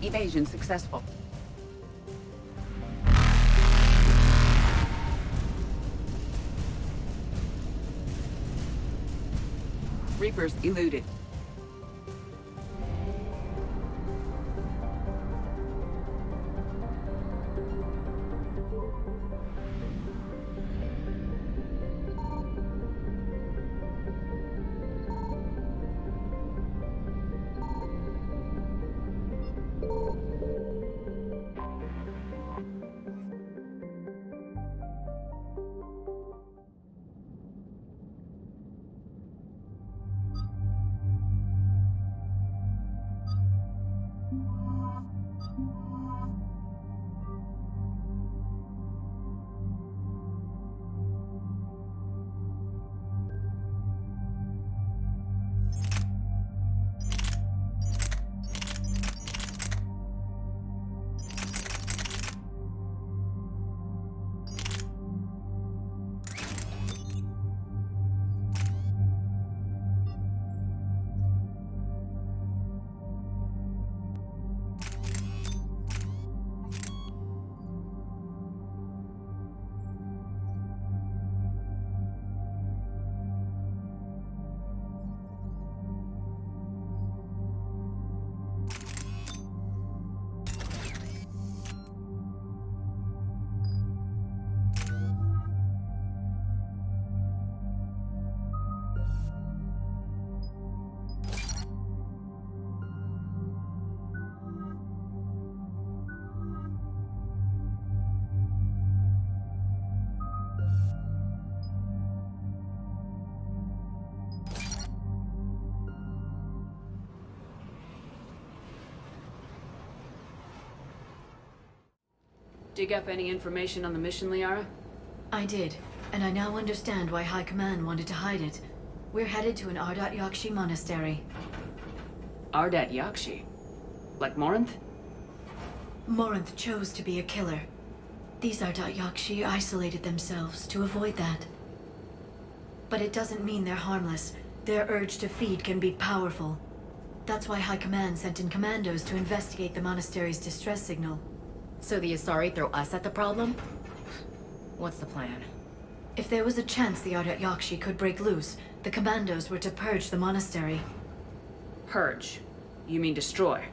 Evasion successful. Reapers eluded. Dig up any information on the mission, Liara? I did, and I now understand why High Command wanted to hide it. We're headed to an Ardat Yakshi monastery. Ardat Yakshi? Like Morinth? Morinth chose to be a killer. These Ardat Yakshi isolated themselves to avoid that. But it doesn't mean they're harmless. Their urge to feed can be powerful. That's why High Command sent in commandos to investigate the monastery's distress signal. So the Asari throw us at the problem? What's the plan? If there was a chance the Ardat Yakshi could break loose, the commandos were to purge the monastery. Purge? You mean destroy?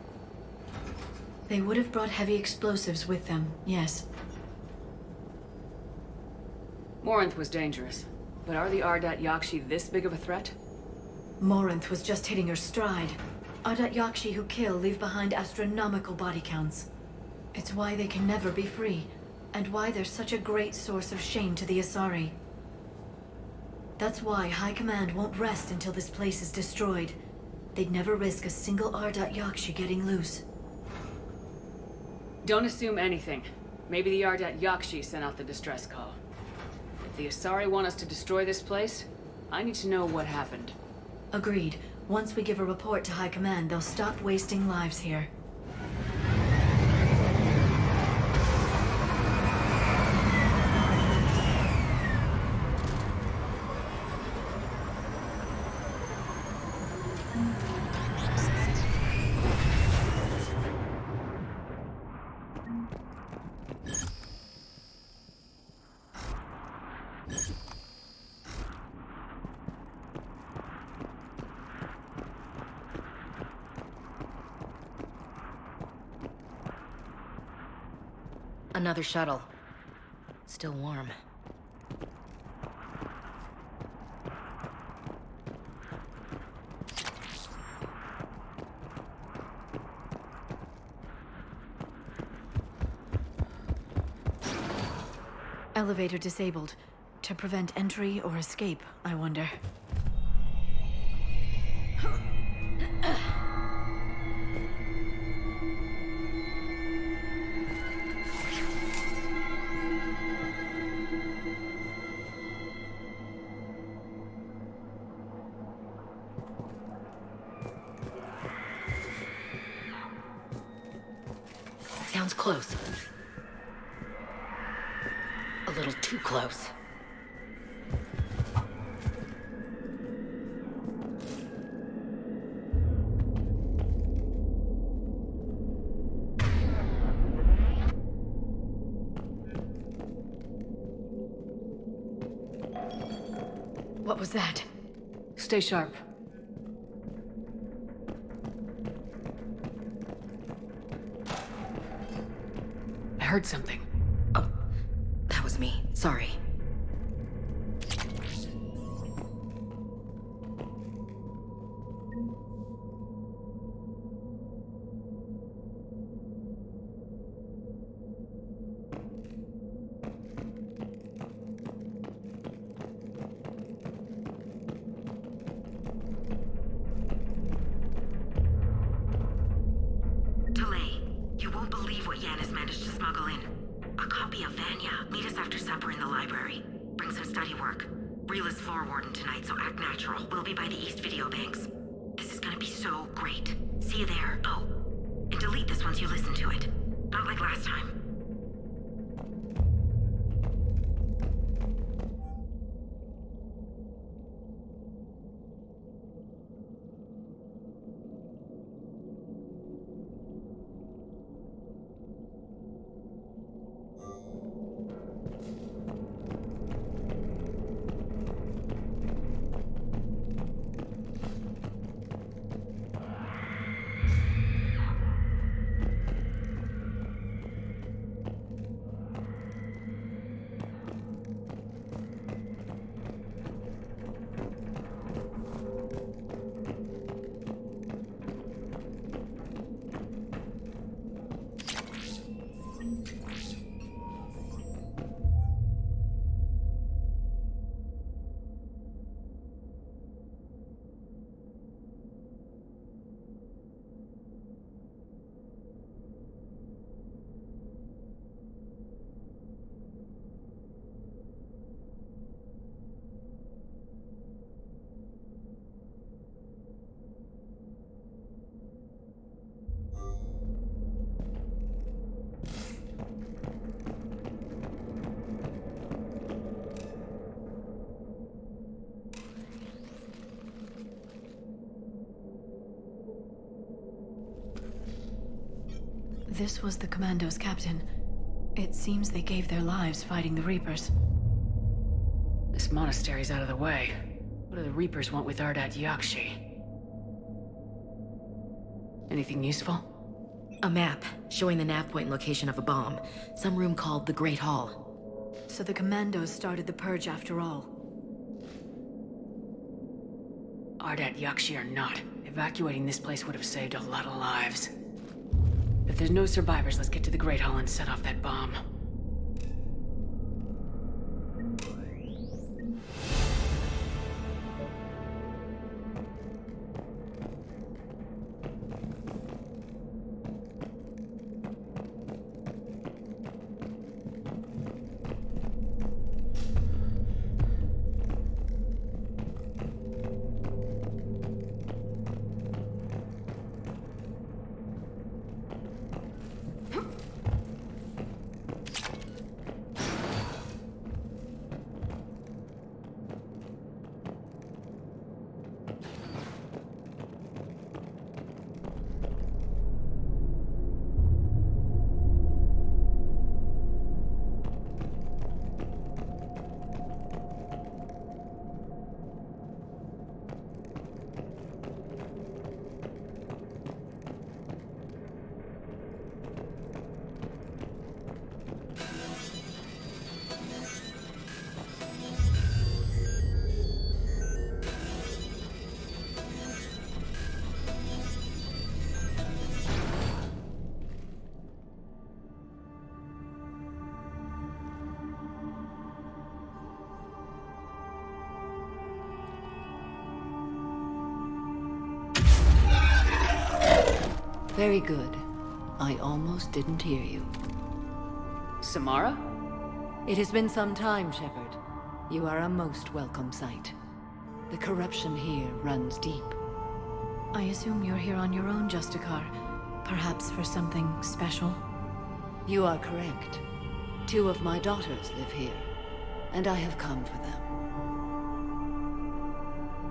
They would have brought heavy explosives with them, yes. Morinth was dangerous, but are the Ardat Yakshi this big of a threat? Morinth was just hitting her stride. Ardat Yakshi who kill leave behind astronomical body counts. It's why they can never be free, and why they're such a great source of shame to the Asari. That's why High Command won't rest until this place is destroyed. They'd never risk a single Ardat Yakshi getting loose. Don't assume anything. Maybe the Ardat Yakshi sent out the distress call. If the Asari want us to destroy this place, I need to know what happened. Agreed. Once we give a report to High Command, they'll stop wasting lives here. Another shuttle. Still warm. Elevator disabled. To prevent entry or escape, I wonder. Sounds close. A little too close. What was that? Stay sharp. I heard something. Oh, that was me. Sorry. Delay. You won't believe what Yan has managed to smuggle in. A copy of Vanya. Meet us after supper in the library. Bring some study work. Reel is floor warden tonight, so act natural. We'll be by the East Video Banks. This is gonna be so great. See you there. Oh, and delete this once you listen to it. Not like last time. This was the Commando's captain. It seems they gave their lives fighting the Reapers. This monastery's out of the way. What do the Reapers want with Ardat Yakshi? Anything useful? A map showing the nav point and location of a bomb. Some room called the Great Hall. So the Commandos started the purge after all. Ardat Yakshi or not, if Evacuating this place would have saved a lot of lives. If there's no survivors, let's get to the Great Hall and set off that bomb. Very good. I almost didn't hear you. Samara? It has been some time, Shepard. You are a most welcome sight. The corruption here runs deep. I assume you're here on your own, Justicar. Perhaps for something special? You are correct. 2 of my daughters live here, and I have come for them.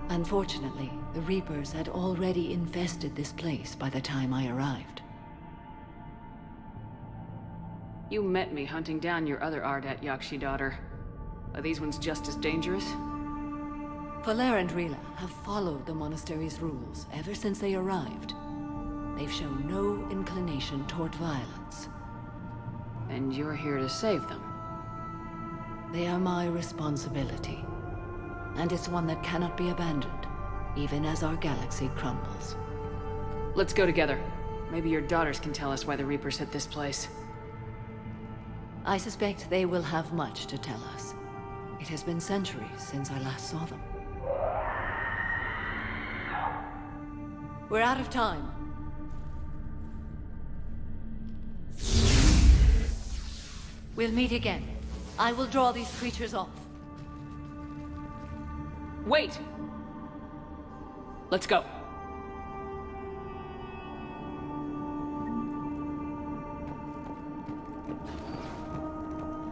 Unfortunately, the Reapers had already infested this place by the time I arrived. You met me hunting down your other Ardat Yakshi daughter. Are these ones just as dangerous? Valer and Rila have followed the Monastery's rules ever since they arrived. They've shown no inclination toward violence. And you're here to save them. They are my responsibility. And it's one that cannot be abandoned, even as our galaxy crumbles. Let's go together. Maybe your daughters can tell us why the Reapers hit this place. I suspect they will have much to tell us. It has been centuries since I last saw them. We're out of time. We'll meet again. I will draw these creatures off. Wait! Let's go.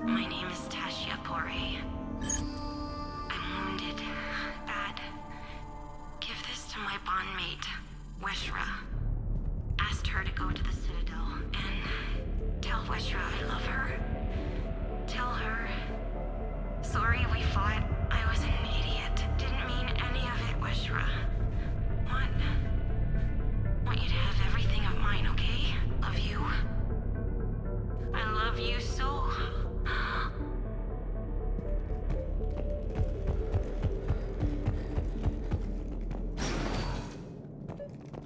My name is Tashia Pore. I'm wounded. Bad. Give this to my bondmate, Weshra. Asked her to go to the Citadel and tell Weshra I love her. Tell her. Sorry we fought. I was an idiot. Didn't mean any of it, Weshra. Want you to have everything of mine, okay? Love you. I love you so.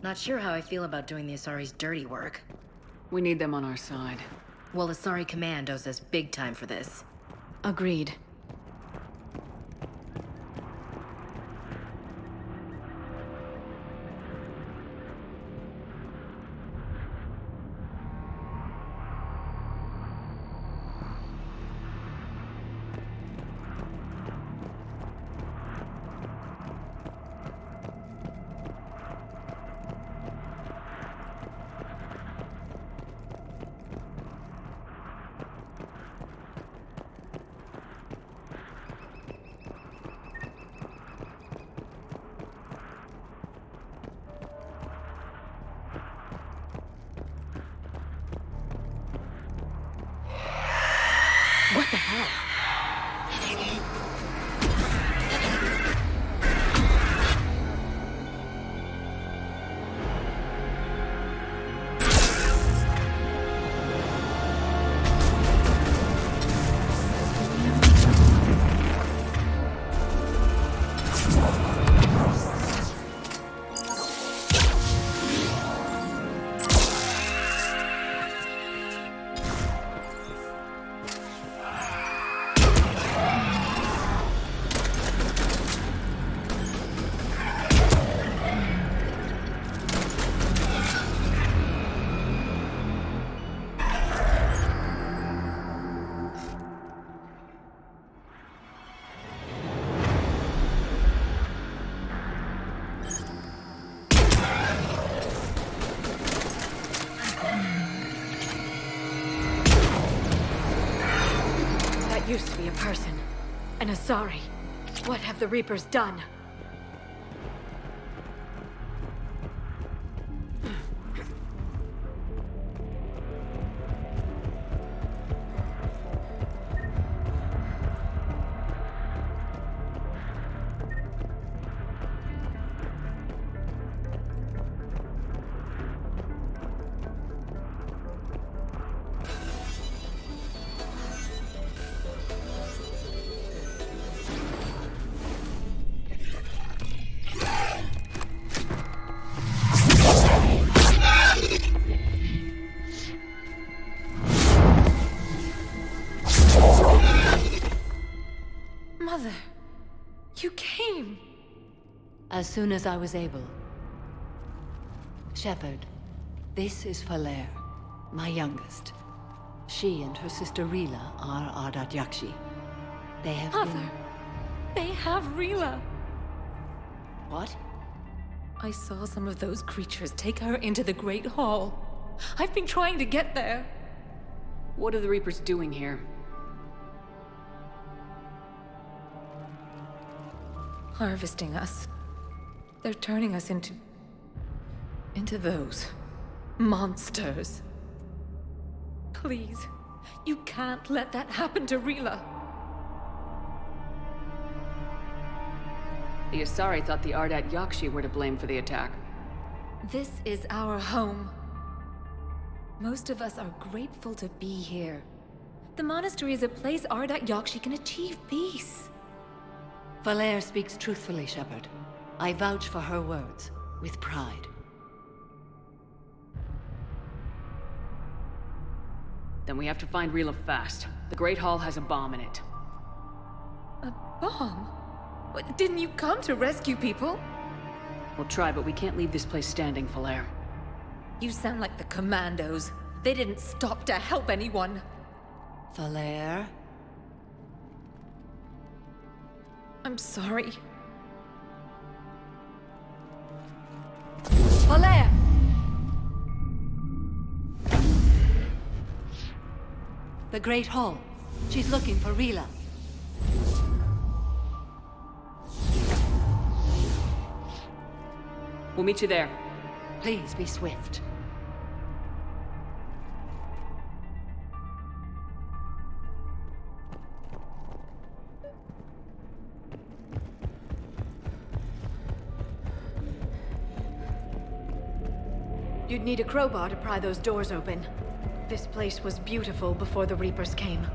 Not sure how I feel about doing the Asari's dirty work. We need them on our side. Well, Asari Command owes us big time for this. Agreed. used to be a person. An Asari. What have the Reapers done? Mother, you came. As soon as I was able. Shepard, this is Falere, my youngest. She and her sister Rila are Ardat Yakshi. They have Mother, they have Rila. What? I saw some of those creatures take her into the Great Hall. I've been trying to get there. What are the Reapers doing here? Harvesting us. They're turning us into those monsters. Please, you can't let that happen to Rila. The Asari thought the Ardat Yakshi were to blame for the attack. This is our home. Most of us are grateful to be here. The monastery is a place Ardat Yakshi can achieve peace. Falere speaks truthfully, Shepard. I vouch for her words, with pride. Then we have to find Rila fast. The Great Hall has a bomb in it. A bomb? What, didn't you come to rescue people? We'll try, but we can't leave this place standing, Falere. You sound like the Commandos. They didn't stop to help anyone. Falere? I'm sorry. Falere! The Great Hall. She's looking for Rila. We'll meet you there. Please be swift. You'd need a crowbar to pry those doors open. This place was beautiful before the Reapers came.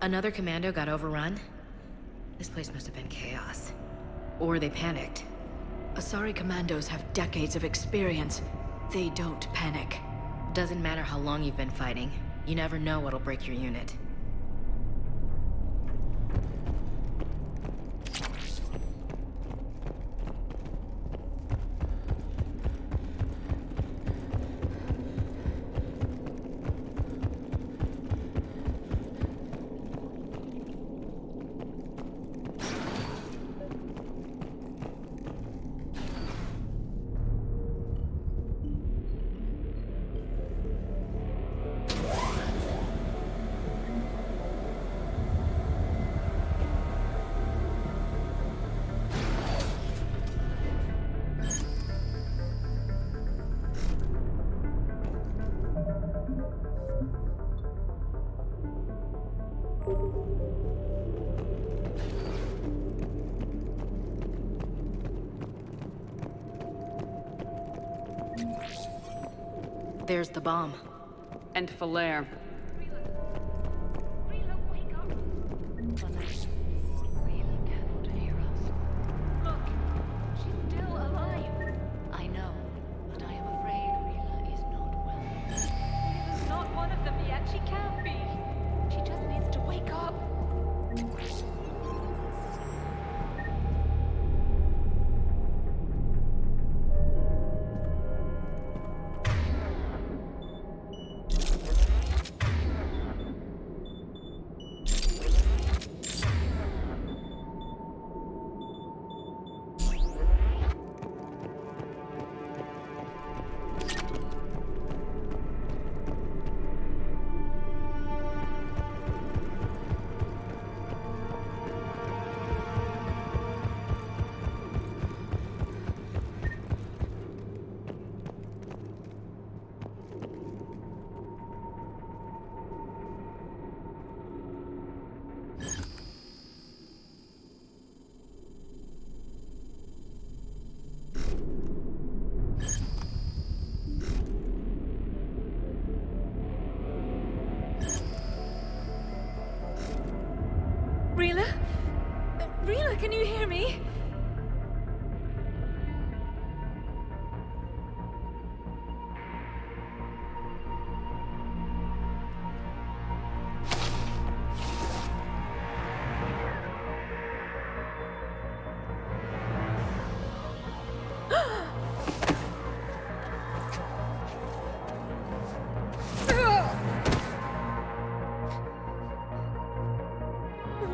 Another commando got overrun? This place must have been chaos. Or they panicked. Asari commandos have decades of experience. They don't panic. Doesn't matter how long you've been fighting. You never know what'll break your unit. There's the bomb. And Falere. Really can't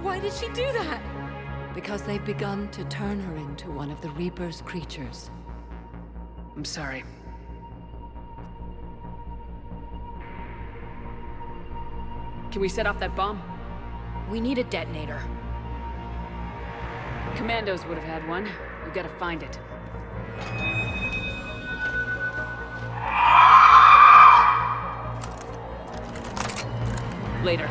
Why did she do that? Because they've begun to turn her into one of the Reaper's creatures. I'm sorry. Can we set off that bomb? We need a detonator. Commandos would have had one. We've got to find it. Later.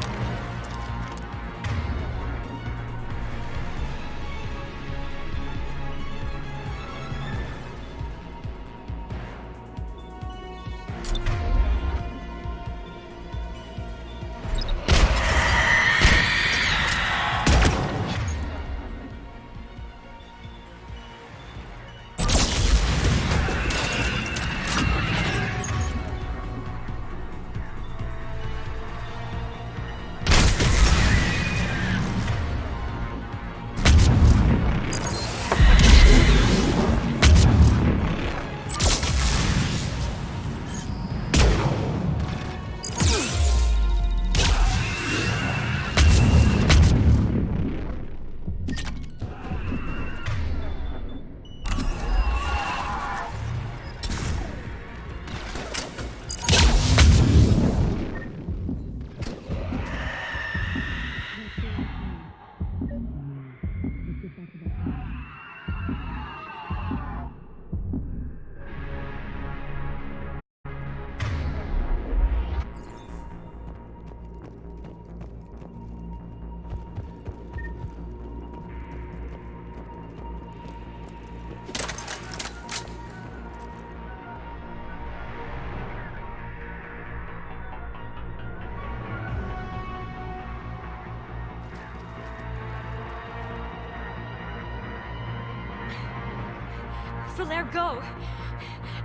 Valere, go!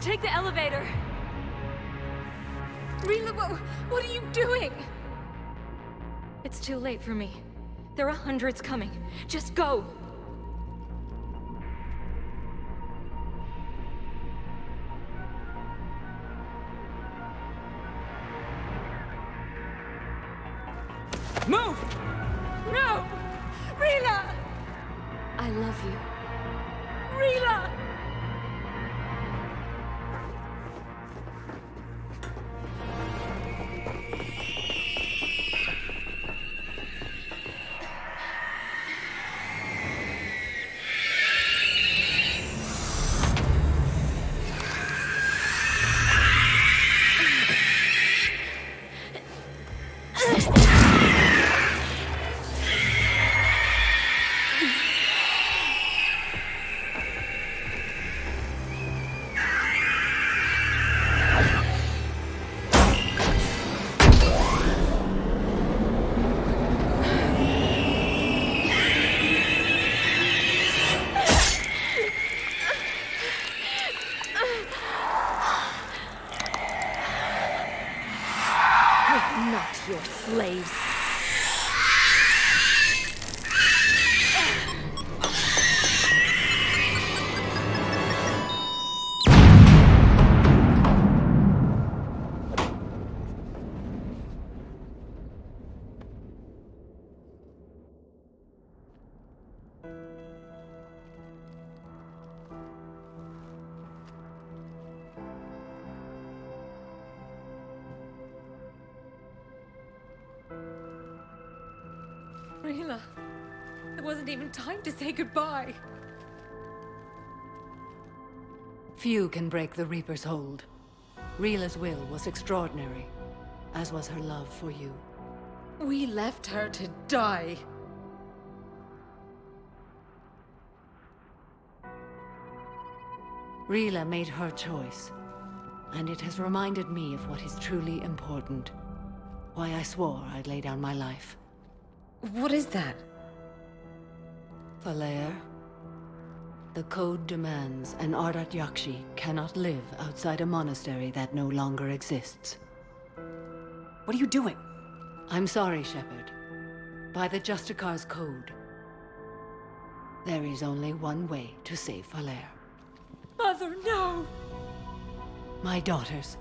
Take the elevator! Rila, what are you doing? It's too late for me. There are hundreds coming. Just go! Move! No! Rila! I love you. Rila! Not your slaves. Rila, it wasn't even time to say goodbye. Few can break the Reaper's hold. Rila's will was extraordinary, as was her love for you. We left her to die. Rila made her choice, and it has reminded me of what is truly important. Why I swore I'd lay down my life. What is that? Valere, the code demands an Ardat Yakshi cannot live outside a monastery that no longer exists. What are you doing? I'm sorry, Shepard. By the Justicar's code, there is only one way to save Valere. Mother, no! My daughters,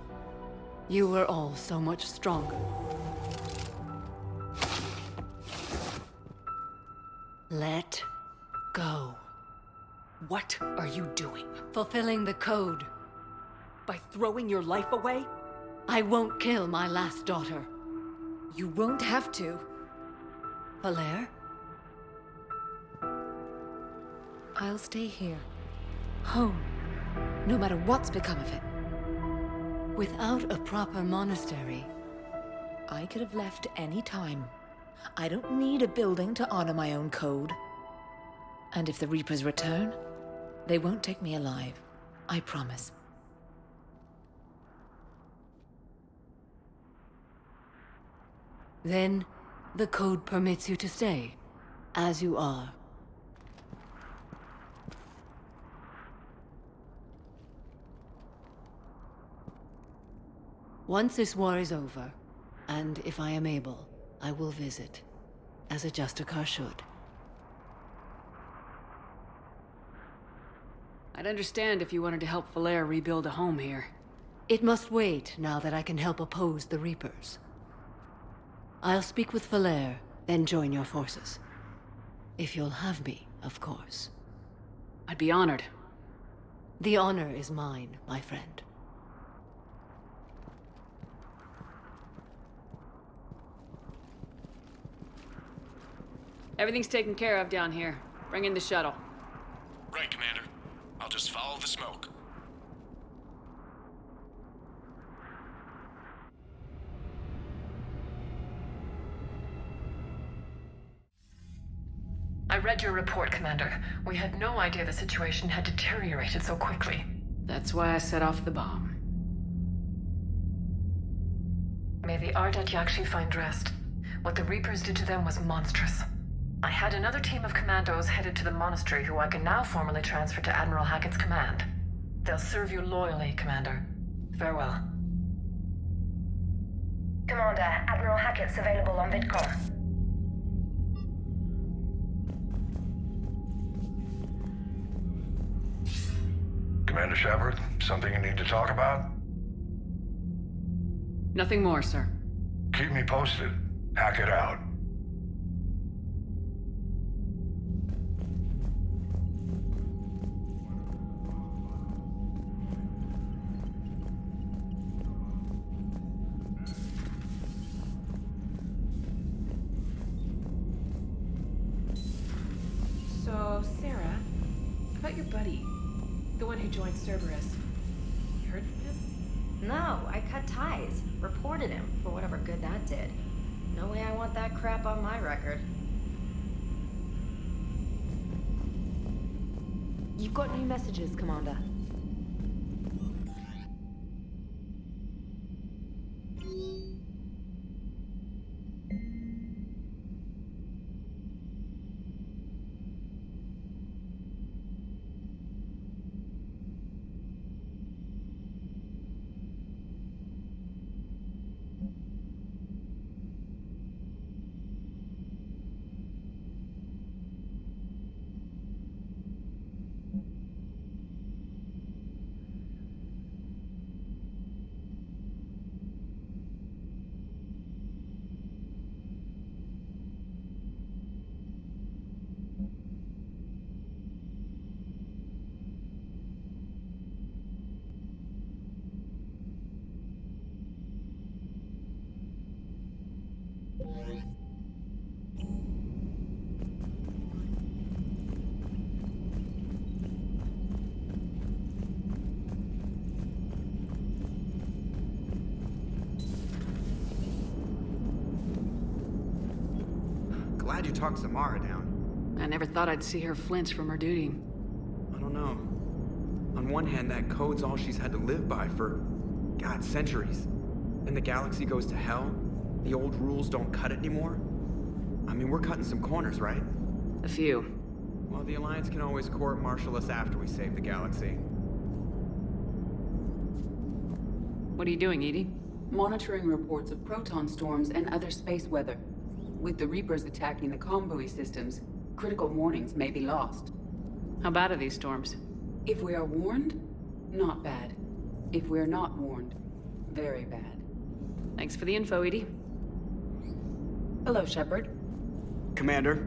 you were all so much stronger. Let go. What are you doing? Fulfilling the code. By throwing your life away? I won't kill my last daughter. You won't have to. Valere? I'll stay here. Home. No matter what's become of it. Without a proper monastery, I could have left any time. I don't need a building to honor my own code. And if the Reapers return, they won't take me alive. I promise. then the code permits you to stay, as you are. Once this war is over, and if I am able, I will visit, as a Justicar should. I'd understand if you wanted to help Valere rebuild a home here. It must wait now that I can help oppose the Reapers. I'll speak with Valere, then join your forces. If you'll have me, of course. I'd be honored. The honor is mine, my friend. Everything's taken care of down here. Bring in the shuttle. Right, Commander. I'll just follow the smoke. I read your report, Commander. We had no idea the situation had deteriorated so quickly. That's why I set off the bomb. May the Ardat Yakshi find rest. What the Reapers did to them was monstrous. I had another team of commandos headed to the Monastery who I can now formally transfer to Admiral Hackett's command. They'll serve you loyally, Commander. Farewell. Commander, Admiral Hackett's available on VidCom. Commander Shepard, something you need to talk about? Nothing more, sir. Keep me posted. Hackett out. So, Sarah, about your buddy, the one who joined Cerberus. You heard from him? No, I cut ties. Reported him, for whatever good that did. No way I want that crap on my record. You've got new messages, Commander. Glad you talked Samara down. I never thought I'd see her flinch from her duty. I don't know. On one hand, that code's all she's had to live by for, God, centuries. And the galaxy goes to hell. The old rules don't cut it anymore. I mean, we're cutting some corners, right? A few. Well, the Alliance can always court-martial us after we save the galaxy. What are you doing, Edie? Monitoring reports of proton storms and other space weather. With the Reapers attacking the comm buoy systems, critical warnings may be lost. How bad are these storms? If we are warned, Not bad. If we're not warned, very bad. Thanks for the info, Edie. Hello, Shepard. Commander.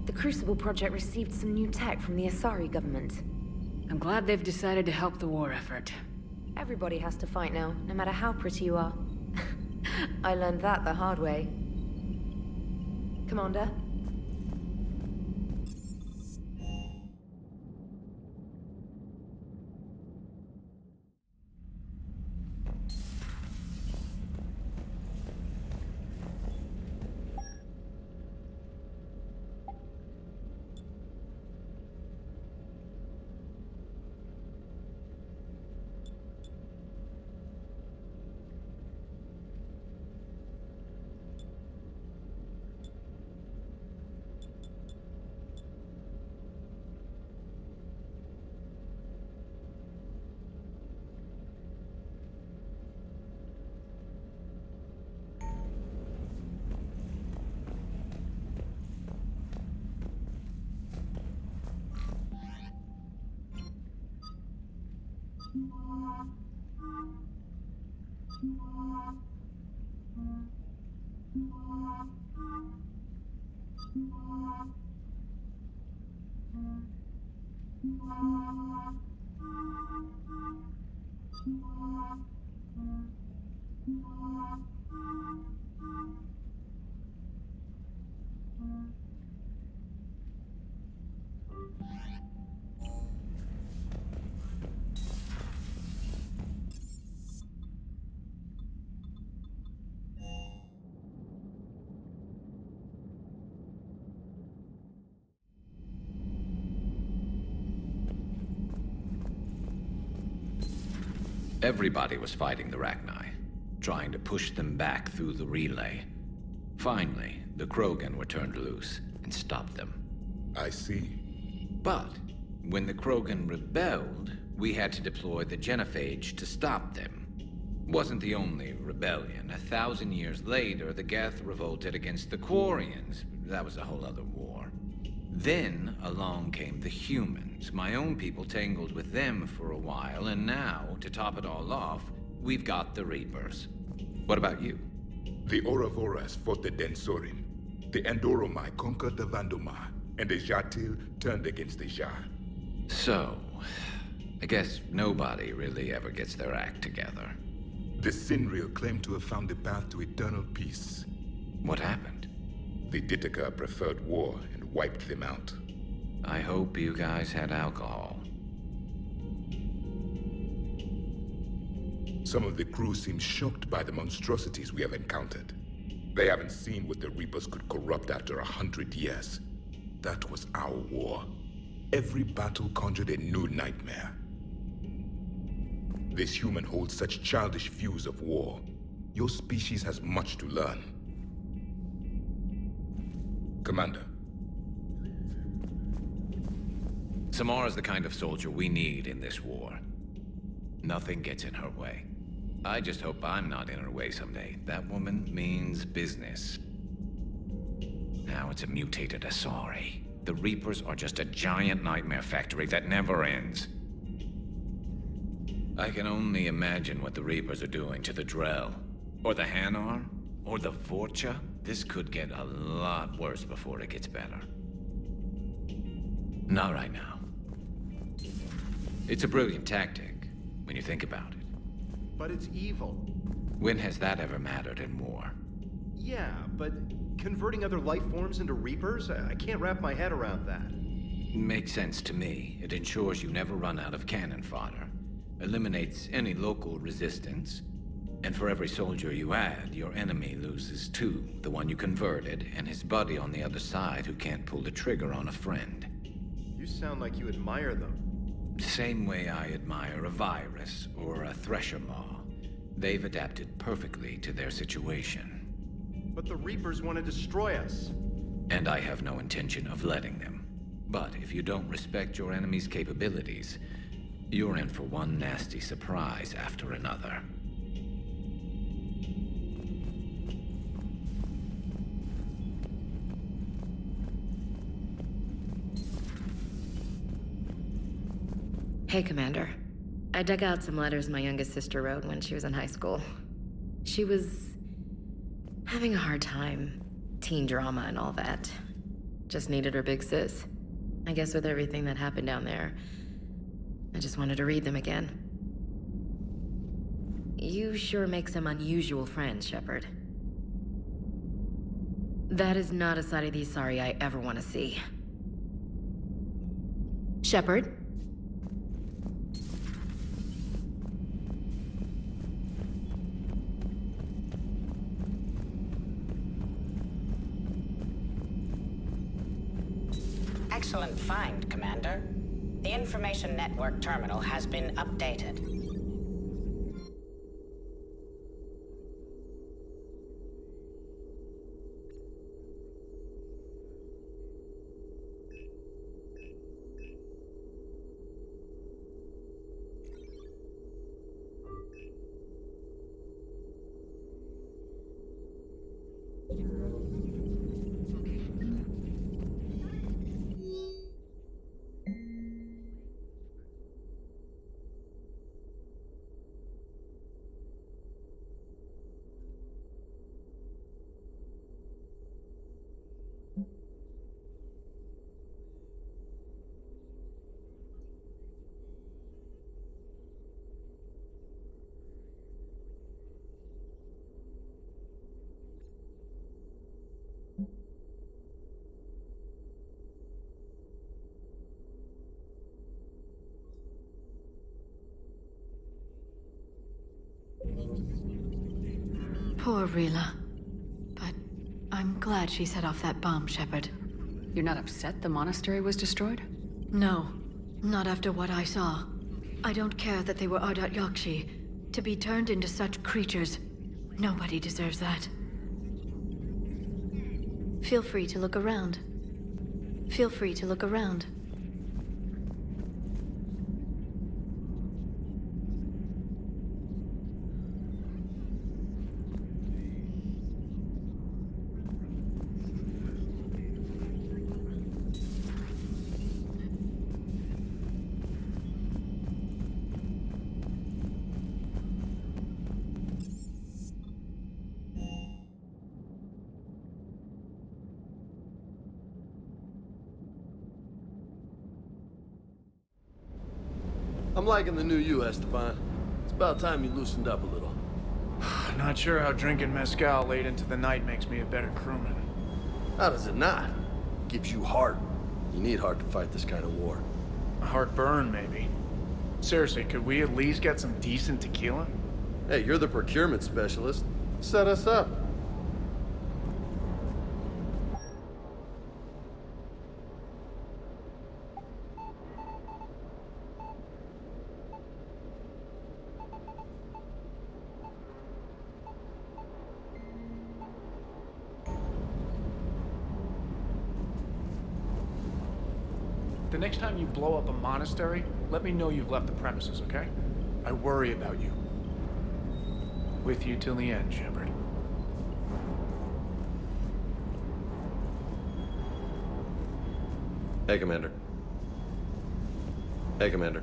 The Crucible Project received some new tech from the Asari government. I'm glad they've decided to help the war effort. Everybody has to fight now, no matter how pretty you are. I learned that the hard way. Commander? Everybody was fighting the Rachni, trying to push them back through the relay. Finally, the Krogan were turned loose and stopped them. I see. But when the Krogan rebelled, we had to deploy the genophage to stop them. Wasn't the only rebellion. 1,000 years later, the Geth revolted against the Quarians. That was a whole other war. Then along came the humans. My own people tangled with them for a while, and now, to top it all off, we've got the Reapers. What about you? The Ouroboros fought the Densorim. The Andoromai conquered the Vandomai, and the Jatil turned against the Jah. So, I guess nobody really ever gets their act together. The Sinreal claimed to have found the path to eternal peace. What happened? The Ditaka preferred war and wiped them out. I hope you guys had alcohol. Some of the crew seem shocked by the monstrosities we have encountered. They haven't seen what the Reapers could corrupt after 100 years. That was our war. Every battle conjured a new nightmare. This human holds such childish views of war. Your species has much to learn. Commander. Samara's the kind of soldier we need in this war. Nothing gets in her way. I just hope I'm not in her way someday. That woman means business. Now it's a mutated Asari. The Reapers are just a giant nightmare factory that never ends. I can only imagine what the Reapers are doing to the Drell, or the Hanar, or the Vorcha. This could get a lot worse before it gets better. Not right now. It's a brilliant tactic, when you think about it. But it's evil. When has that ever mattered in war? Yeah, but converting other life forms into Reapers? I can't wrap my head around that. Makes sense to me. It ensures you never run out of cannon fodder. Eliminates any local resistance. And for every soldier you add, your enemy loses two. The one you converted, and his buddy on the other side who can't pull the trigger on a friend. You sound like you admire them. Same way I admire a virus or a thresher maw. They've adapted perfectly to their situation. But the Reapers want to destroy us. And I have no intention of letting them. But if you don't respect your enemy's capabilities, You're in for one nasty surprise after another. Hey, Commander. I dug out some letters my youngest sister wrote when she was in high school. She was having a hard time. Teen drama and all that. Just needed her big sis. I guess with everything that happened down there, I just wanted to read them again. You sure make some unusual friends, Shepard. That is not a side of the Asari I ever want to see. Shepard? Excellent find, Commander. The information network terminal has been updated. Poor Rila. But I'm glad she set off that bomb, Shepard. You're not upset the monastery was destroyed? No, not after what I saw. I don't care that they were Ardat Yakshi. To be turned into such creatures, nobody deserves that. Feel free to look around. Feel free to look around. I'm liking the new you, Esteban. It's about time you loosened up a little. Not sure how drinking mezcal late into the night makes me a better crewman. How does it not? Gives you heart. You need heart to fight this kind of war. A heartburn, maybe. Seriously, could we at least get some decent tequila? Hey, you're the procurement specialist. Set us up. The next time you blow up a monastery, let me know you've left the premises, okay? I worry about you. With you till the end, Shepard. Hey, Commander. Hey, Commander.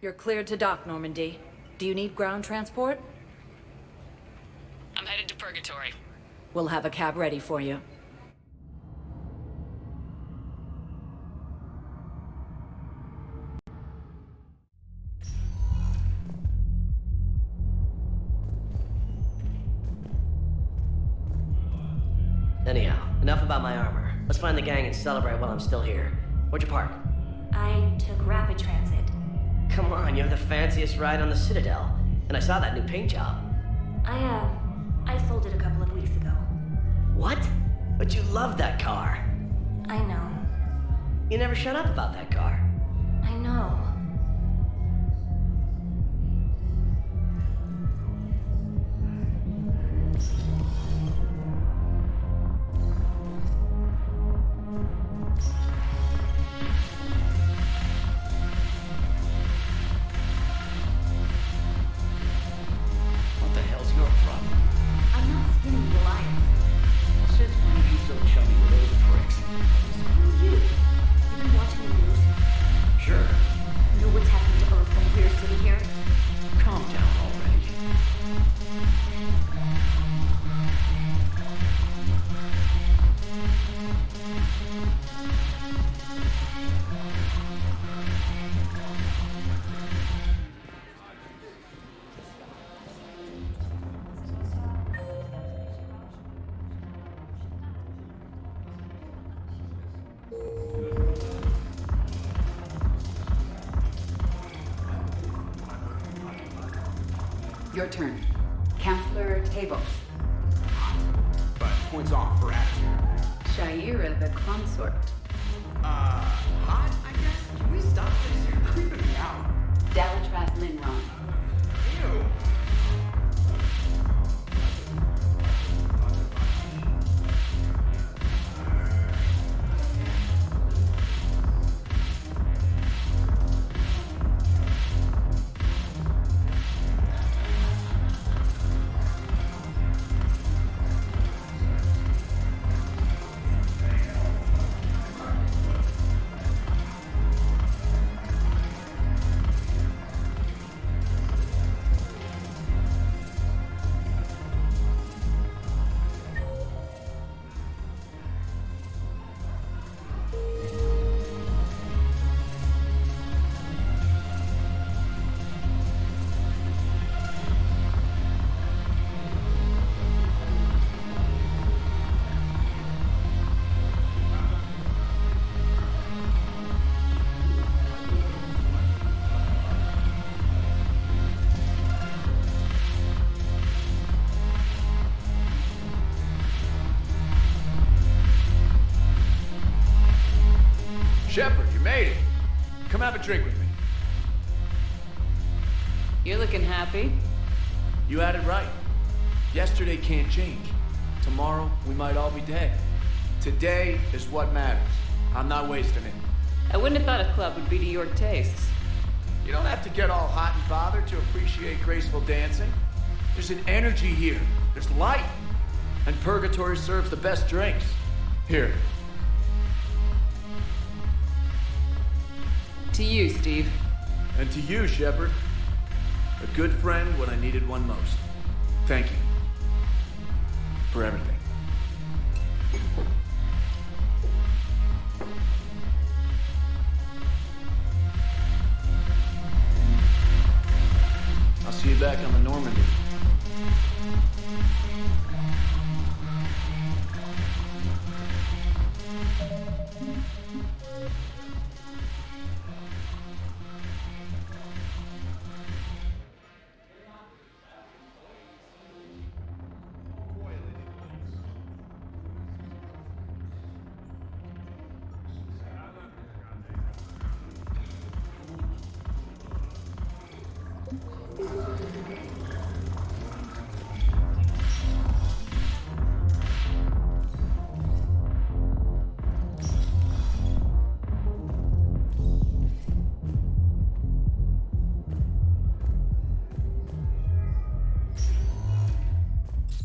You're cleared to dock, Normandy. Do you need ground transport? I'm headed to Purgatory. We'll have a cab ready for you. Anyhow, enough about my armor. Let's find the gang and celebrate while I'm still here. Where'd you park? I took rapid transit. Come on, you have the fanciest ride on the Citadel. And I saw that new paint job. I sold it a couple of weeks ago. What? But you love that car. I know. You never shut up about that car. I know. What the hell's your problem? I'm not skinny, Reliance. Since when are you so chummy with those pricks? Screw you. You've been watching the news. Sure. Know what's happening to Earth when we're sitting here? Calm down already. Your turn. Counselor Tables. But points off for attitude. Shaira the consort. Hot, I guess? Can we stop this? You're creeping me out. Dalatrat Linron. Ew. Shepard, you made it. Come have a drink with me. You're looking happy. You had it right. Yesterday can't change. Tomorrow, we might all be dead. Today is what matters. I'm not wasting it. I wouldn't have thought a club would be to your tastes. You don't have to get all hot and bothered to appreciate graceful dancing. There's an energy here. There's light. And Purgatory serves the best drinks. Here. To you, Steve. And to you, Shepard. A good friend when I needed one most. Thank you. For everything. I'll see you back on the Normandy.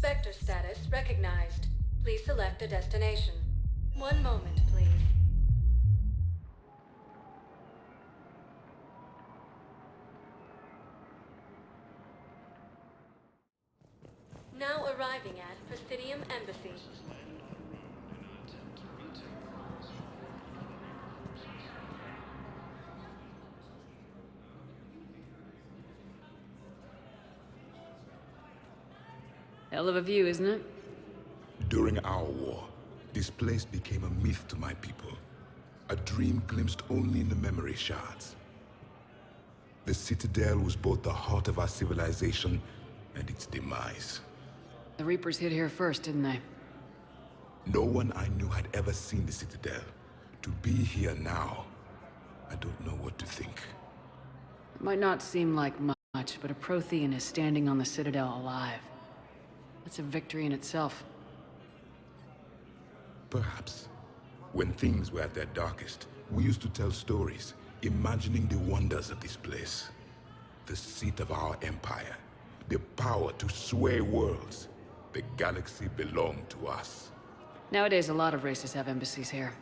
Sector status recognized. Please select a destination. One moment, please. arriving at Presidium Embassy. Hell of a view, isn't it? During our war, this place became a myth to my people. A dream glimpsed only in the memory shards. The Citadel was both the heart of our civilization and its demise. The Reapers hit here first, didn't they? No one I knew had ever seen the Citadel. To be here now, I don't know what to think. It might not seem like much, but a Prothean is standing on the Citadel alive. That's a victory in itself. Perhaps. When things were at their darkest, we used to tell stories, imagining the wonders of this place. The seat of our empire. The power to sway worlds. The galaxy belonged to us. Nowadays, a lot of races have embassies here.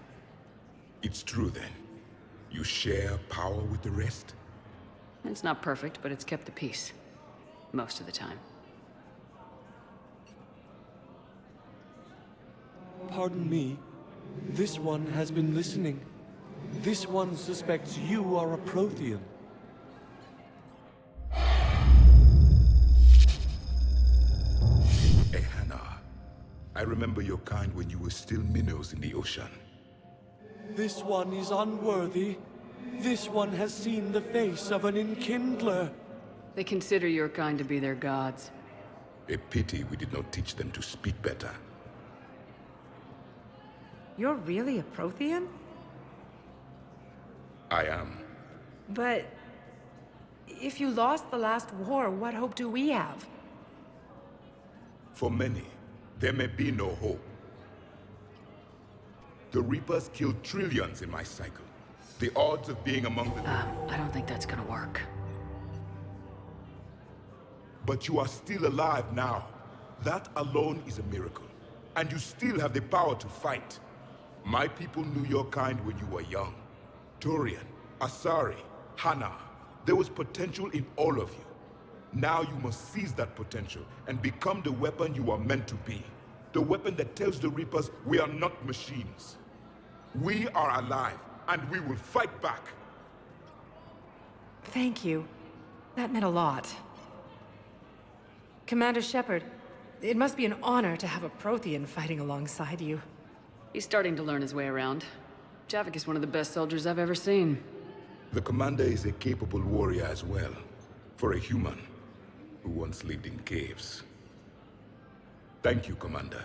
It's true then. You share power with the rest? It's not perfect, but it's kept the peace. Most of the time. Pardon me. This one has been listening. This one suspects you are a Prothean. Ehana, I remember your kind when you were still minnows in the ocean. This one is unworthy. This one has seen the face of an enkindler. They consider your kind to be their gods. A pity we did not teach them to speak better. You're really a Prothean? I am. But... if you lost the last war, what hope do we have? For many, there may be no hope. The Reapers killed trillions in my cycle. The odds of being among the... I don't think that's gonna work. But you are still alive now. That alone is a miracle. And you still have the power to fight. My people knew your kind when you were young. Turian, Asari, Hana. There was potential in all of you. Now you must seize that potential and become the weapon you are meant to be. The weapon that tells the Reapers we are not machines. We are alive, and we will fight back. Thank you. That meant a lot. Commander Shepard, it must be an honor to have a Prothean fighting alongside you. He's starting to learn his way around. Javik is one of the best soldiers I've ever seen. The commander is a capable warrior as well. For a human who once lived in caves. Thank you, Commander.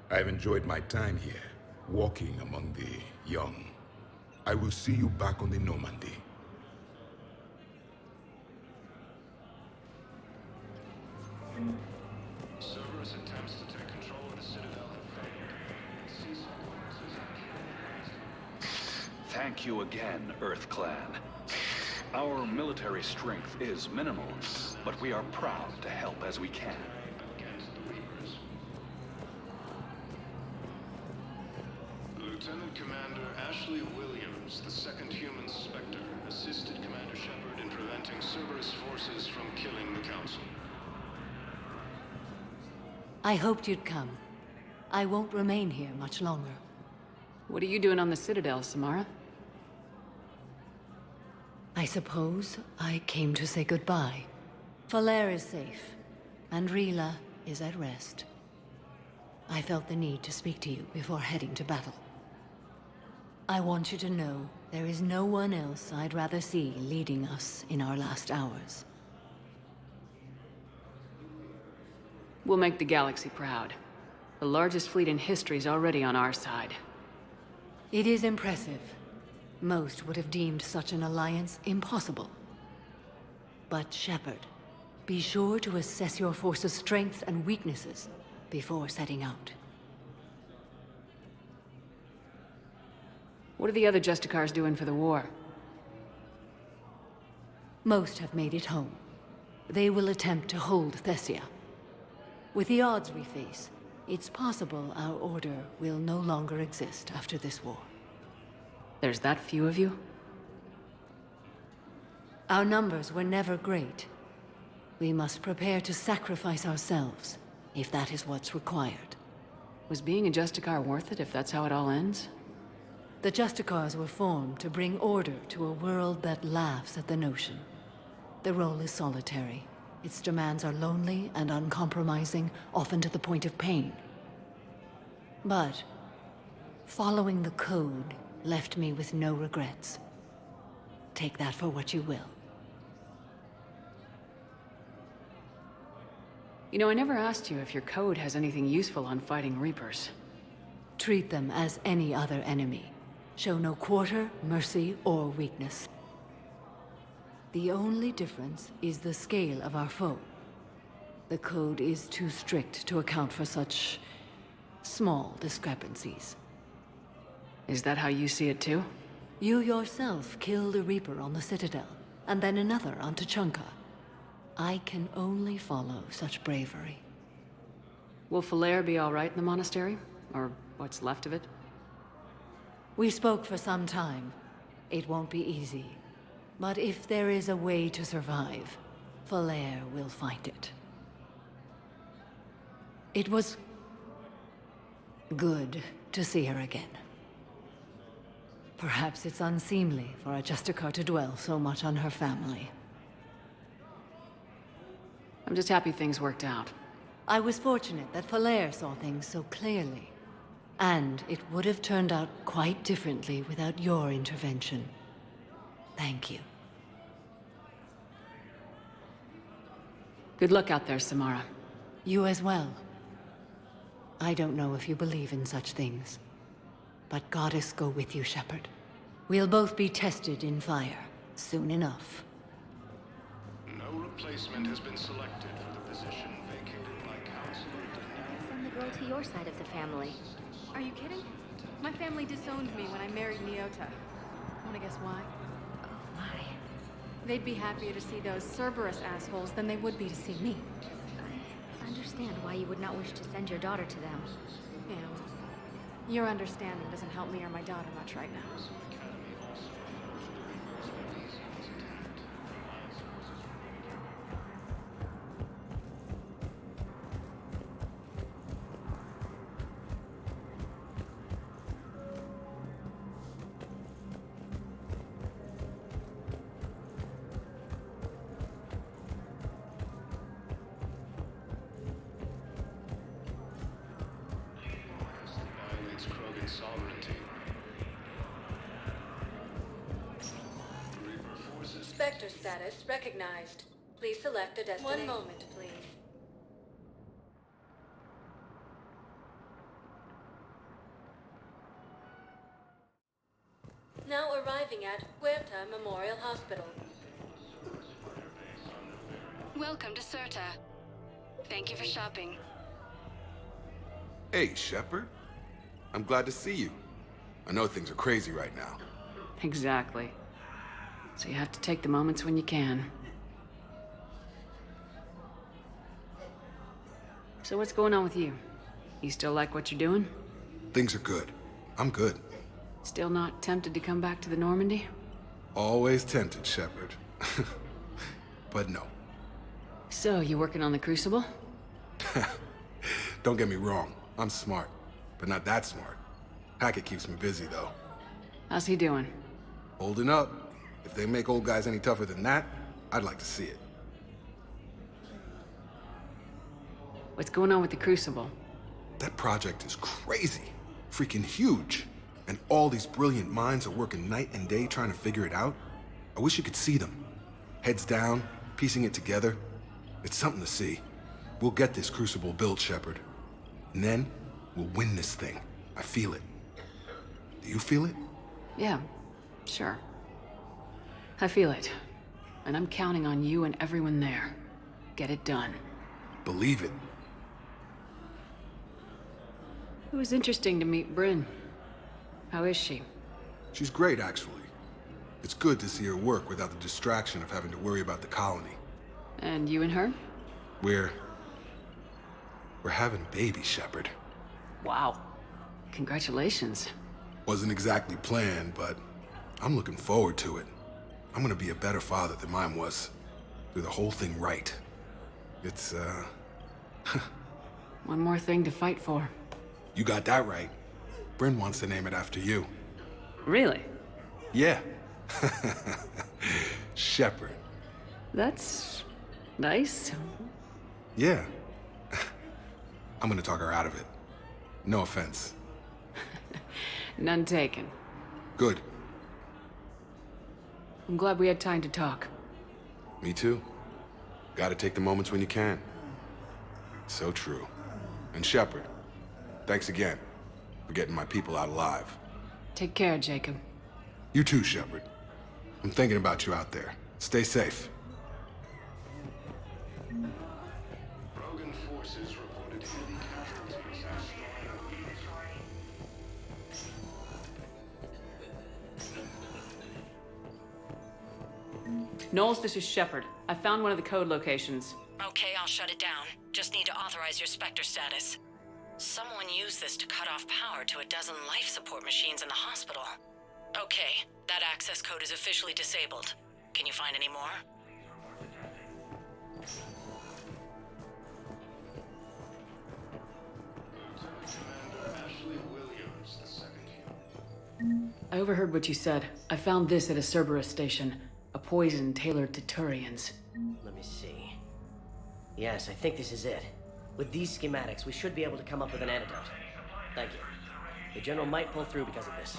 I've enjoyed my time here, walking among the young. I will see you back on the Normandy. Cerberus attempts to take control of the Citadel have failed. Thank you again, Earth Clan. Our military strength is minimal, but we are proud to help as we can. Lieutenant Commander Ashley Williams, the second human Spectre, assisted Commander Shepard in preventing Cerberus forces from killing the Council. I hoped you'd come. I won't remain here much longer. What are you doing on the Citadel, Samara? I suppose I came to say goodbye. Falere is safe, and Rila is at rest. I felt the need to speak to you before heading to battle. I want you to know there is no one else I'd rather see leading us in our last hours. We'll make the galaxy proud. The largest fleet in history is already on our side. It is impressive. Most would have deemed such an alliance impossible. But Shepard, be sure to assess your force's strengths and weaknesses before setting out. What are the other Justicars doing for the war? Most have made it home. They will attempt to hold Thessia. With the odds we face, it's possible our order will no longer exist after this war. There's that few of you? Our numbers were never great. We must prepare to sacrifice ourselves if that is what's required. Was being a Justicar worth it if that's how it all ends? The Justicars were formed to bring order to a world that laughs at the notion. The role is solitary. Its demands are lonely and uncompromising, often to the point of pain. But following the code left me with no regrets. Take that for what you will. You know, I never asked you if your code has anything useful on fighting Reapers. Treat them as any other enemy. Show no quarter, mercy, or weakness. The only difference is the scale of our foe. The code is too strict to account for such small discrepancies. Is that how you see it too? You yourself killed a Reaper on the Citadel, and then another on Tuchanka. I can only follow such bravery. Will Falair be all right in the monastery? Or what's left of it? We spoke for some time. It won't be easy. But if there is a way to survive, Falair will find it. It was good to see her again. Perhaps it's unseemly for a Justicar to dwell so much on her family. I'm just happy things worked out. I was fortunate that Falair saw things so clearly. And it would have turned out quite differently without your intervention. Thank you. Good luck out there, Samara. You as well. I don't know if you believe in such things, but Goddess go with you, Shepard. We'll both be tested in fire, soon enough. No replacement has been selected for the position vacated by Council. Send the girl to your side of the family. Are you kidding? My family disowned me when I married Nyota. Wanna guess why? Oh, why? They'd be happier to see those Cerberus assholes than they would be to see me. I understand why you would not wish to send your daughter to them. Yeah, well, your understanding doesn't help me or my daughter much right now. Spectre status recognized. Please select a destination. One moment, please. Now arriving at Huerta Memorial Hospital. Welcome to Certa. Thank you for shopping. Hey, Shepard. I'm glad to see you. I know things are crazy right now. Exactly. So you have to take the moments when you can. So what's going on with you? You still like what you're doing? Things are good. I'm good. Still not tempted to come back to the Normandy? Always tempted, Shepard. But no. So, you working on the Crucible? Don't get me wrong. I'm smart. But not that smart. Hackett keeps me busy, though. How's he doing? Holding up. If they make old guys any tougher than that, I'd like to see it. What's going on with the Crucible? That project is crazy. Freaking huge. And all these brilliant minds are working night and day trying to figure it out. I wish you could see them. Heads down, piecing it together. It's something to see. We'll get this Crucible built, Shepard. And then, we'll win this thing. I feel it. Do you feel it? Yeah, sure. I feel it. And I'm counting on you and everyone there. Get it done. Believe it. It was interesting to meet Bryn. How is she? She's great, actually. It's good to see her work without the distraction of having to worry about the colony. And you and her? We're having a baby, Shepard. Wow. Congratulations. Wasn't exactly planned, but I'm looking forward to it. I'm gonna be a better father than mine was. Do the whole thing right. It's One more thing to fight for. You got that right. Bryn wants to name it after you. Really? Yeah. Shepard. That's nice. Yeah. I'm gonna talk her out of it. No offense. None taken. Good. I'm glad we had time to talk. Me too. Gotta take the moments when you can. So true. And Shepard, thanks again for getting my people out alive. Take care, Jacob. You too, Shepard. I'm thinking about you out there. Stay safe. Rogan forces reported heavy casualties. Knowles, this is Shepard. I found one of the code locations. Okay, I'll shut it down. Just need to authorize your Spectre status. Someone used this to cut off power to a dozen life support machines in the hospital. Okay, that access code is officially disabled. Can you find any more? I overheard what you said. I found this at a Cerberus station. A poison tailored to Turians. Let me see. Yes, I think this is it. With these schematics, we should be able to come up with an antidote. Thank you. The General might pull through because of this.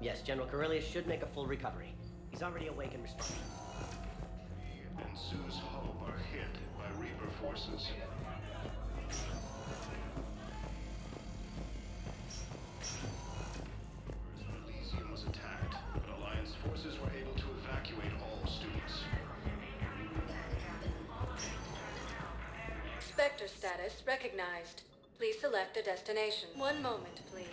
Yes, General Corellius should make a full recovery. He's already awake and responding. He and Sue's Hope are hit by Reaper forces. Elysium was attacked, but Alliance forces were able to evacuate all students. Spectre status recognized. Please select a destination. One moment, please.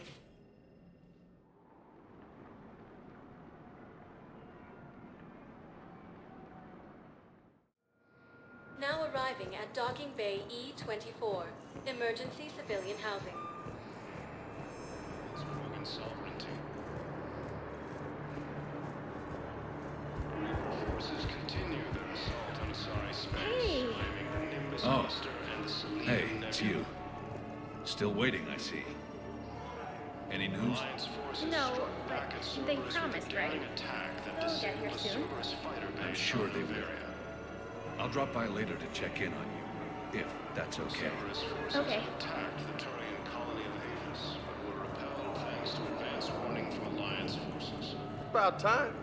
Now arriving at Docking Bay E-24. Emergency civilian housing. It's Rogan sovereignty. Reaper forces continue their assault on Asari space, claiming the Nimbus cluster and the Selenium Hey, Nebula. it's you. Still waiting, I see. Any news? Alliance forces No, struck back at but they Cerberus promised, with a galling right? attack that They'll get disabled here a soon. Cerberus fighter I'm base sure on they will. Bavaria. I'll drop by later to check in on you, if that's okay. Cerberus forces Okay. attacked the Turian colony of Aphis, but were repelled thanks to advance warning from Alliance forces. About time.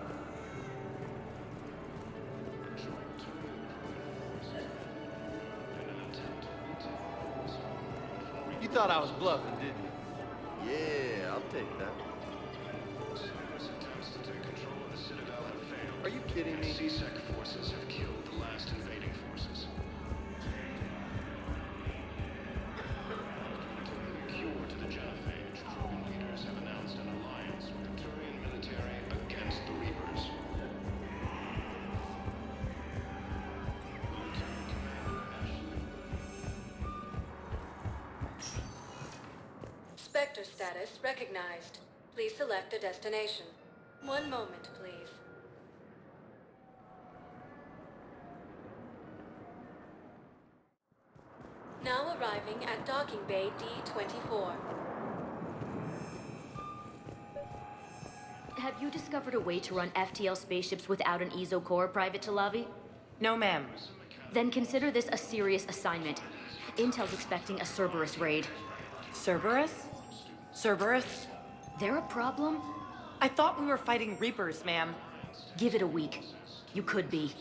You thought I was bluffing, didn't you? Yeah, I'll take that. Cerberus attempts to take control of the Citadel have failed. Are you kidding me? CSEC forces have killed the last invading forces. A cure to the genophage, Krogan leaders have announced an alliance with the Turian military against the Reapers. Spectre status recognized. Please select a destination. One moment, please. Now arriving at Docking Bay D-24. Have you discovered a way to run FTL spaceships without an ESO core, Private Talavi? No, ma'am. Then consider this a serious assignment. Intel's expecting a Cerberus raid. Cerberus? Cerberus? They're a problem? I thought we were fighting Reapers, ma'am. Give it a week. You could be.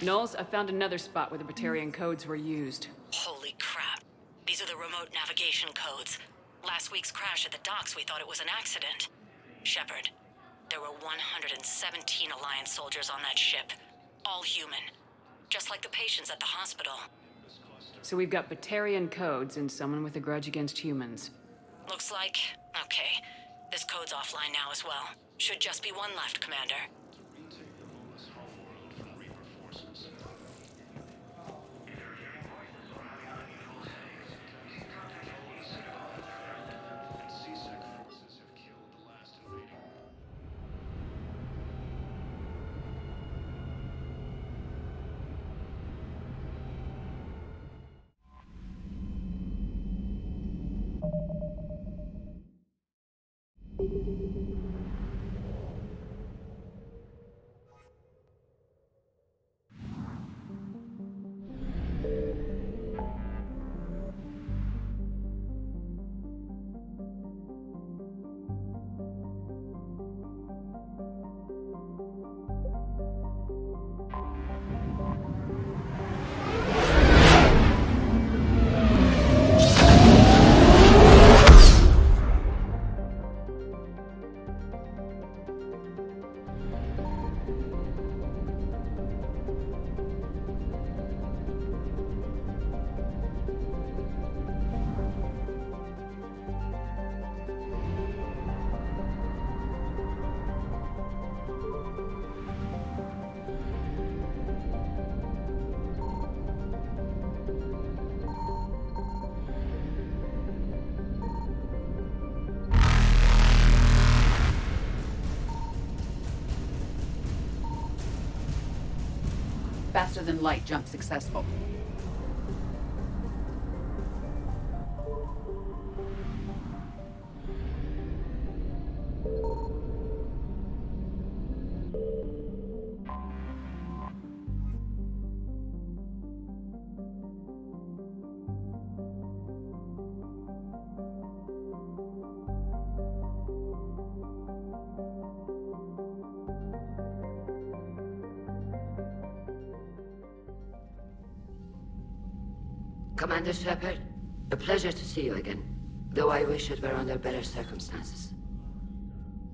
Knowles, I found another spot where the Batarian codes were used. Holy crap. These are the remote navigation codes. Last week's crash at the docks, we thought it was an accident. Shepard, there were 117 Alliance soldiers on that ship. All human. Just like the patients at the hospital. So we've got Batarian codes and someone with a grudge against humans. Looks like... okay. This code's offline now as well. Should just be one left, Commander. Faster than light jump successful. Commander Shepard, a pleasure to see you again, though I wish it were under better circumstances.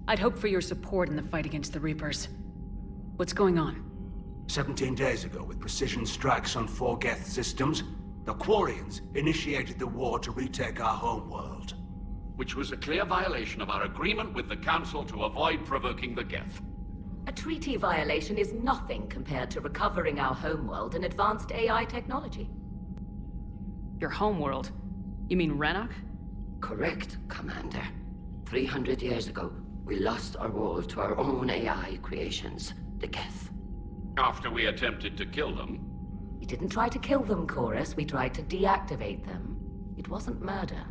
I'd hoped for your support in the fight against the Reapers. What's going on? 17 days ago, with precision strikes on 4 Geth systems, the Quarians initiated the war to retake our homeworld. Which was a clear violation of our agreement with the Council to avoid provoking the Geth. A treaty violation is nothing compared to recovering our homeworld and advanced AI technology. Your homeworld? You mean Renok? Correct, Commander. 300 years ago, we lost our world to our own AI creations, the Geth. After we attempted to kill them? We didn't try to kill them, Chorus. We tried to deactivate them. It wasn't murder.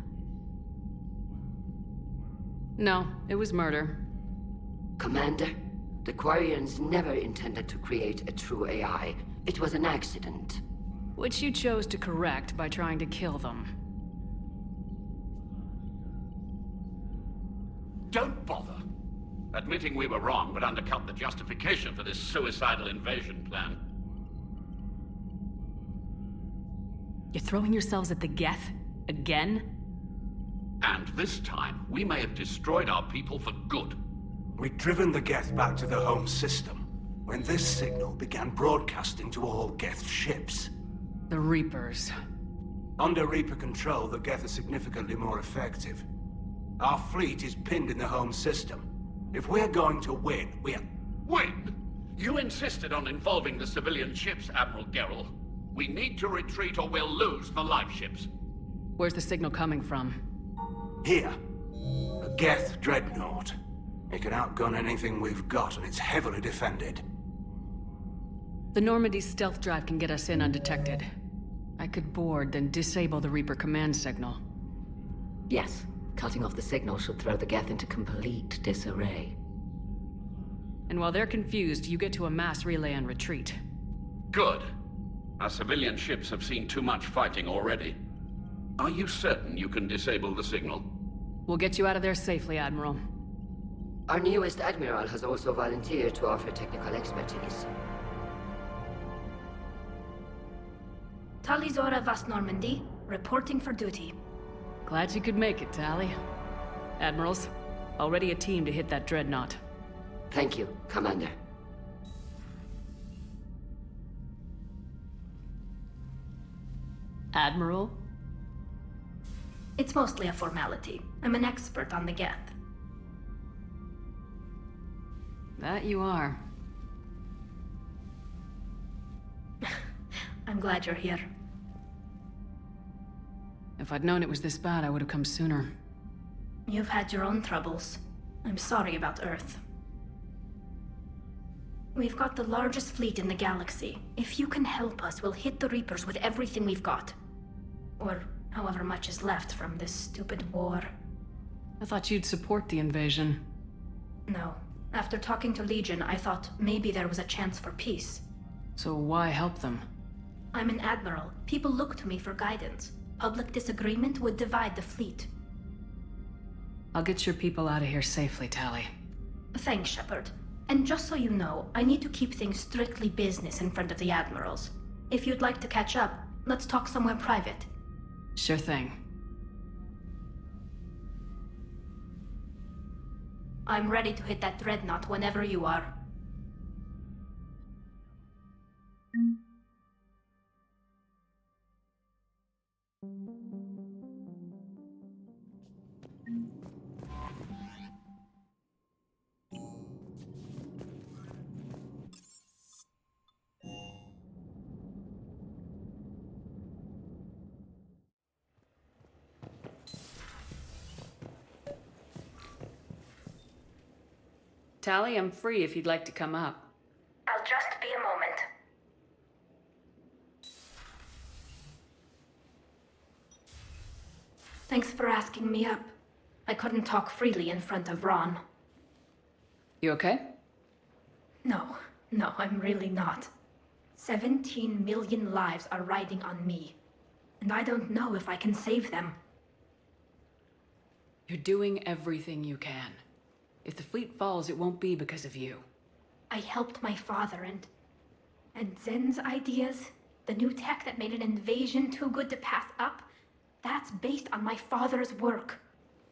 No, it was murder. Commander, the Quarians never intended to create a true AI. It was an accident. Which you chose to correct by trying to kill them. Don't bother. Admitting we were wrong would undercut the justification for this suicidal invasion plan. You're throwing yourselves at the Geth? Again? And this time, we may have destroyed our people for good. We'd driven the Geth back to the home system, when this signal began broadcasting to all Geth ships. The Reapers. Under Reaper control, the Geth are significantly more effective. Our fleet is pinned in the home system. If we're going to win, Win? You insisted on involving the civilian ships, Admiral Gerrel. We need to retreat or we'll lose the live ships. Where's the signal coming from? Here. A Geth dreadnought. It can outgun anything we've got, and it's heavily defended. The Normandy's stealth drive can get us in undetected. I could board, then disable the Reaper command signal. Yes. Cutting off the signal should throw the Geth into complete disarray. And while they're confused, you get to a mass relay and retreat. Good. Our civilian ships have seen too much fighting already. Are you certain you can disable the signal? We'll get you out of there safely, Admiral. Our newest Admiral has also volunteered to offer technical expertise. Talizora Vast Normandy, reporting for duty. Glad you could make it, Tali. Admirals, already a team to hit that dreadnought. Thank you, Commander. Admiral? It's mostly a formality. I'm an expert on the Geth. That you are. I'm glad you're here. If I'd known it was this bad, I would have come sooner. You've had your own troubles. I'm sorry about Earth. We've got the largest fleet in the galaxy. If you can help us, we'll hit the Reapers with everything we've got. Or however much is left from this stupid war. I thought you'd support the invasion. No. After talking to Legion, I thought maybe there was a chance for peace. So why help them? I'm an admiral. People look to me for guidance. Public disagreement would divide the fleet. I'll get your people out of here safely, Tali. Thanks, Shepard. And just so you know, I need to keep things strictly business in front of the admirals. If you'd like to catch up, let's talk somewhere private. Sure thing. I'm ready to hit that dreadnought whenever you are. Tali, I'm free if you'd like to come up. I'll just be a moment. Thanks for asking me up. I couldn't talk freely in front of Ron. You okay? No, I'm really not. 17 million lives are riding on me, and I don't know if I can save them. You're doing everything you can. If the fleet falls, it won't be because of you. I helped my father and Zen's ideas, the new tech that made an invasion too good to pass up, that's based on my father's work.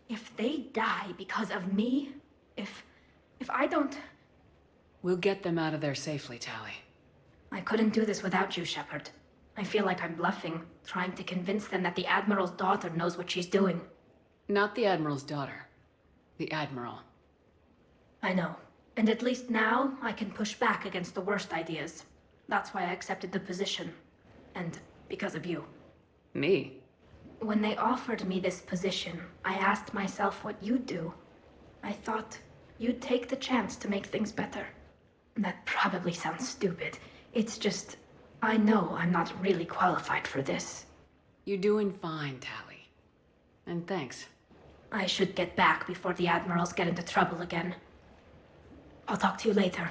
If they die because of me, if I don't... We'll get them out of there safely, Tali. I couldn't do this without you, Shepard. I feel like I'm bluffing, trying to convince them that the Admiral's daughter knows what she's doing. Not the Admiral's daughter. The Admiral. I know. And at least now, I can push back against the worst ideas. That's why I accepted the position. And because of you. Me? When they offered me this position, I asked myself what you'd do. I thought you'd take the chance to make things better. That probably sounds stupid. It's just, I know I'm not really qualified for this. You're doing fine, Tali. And thanks. I should get back before the Admirals get into trouble again. I'll talk to you later.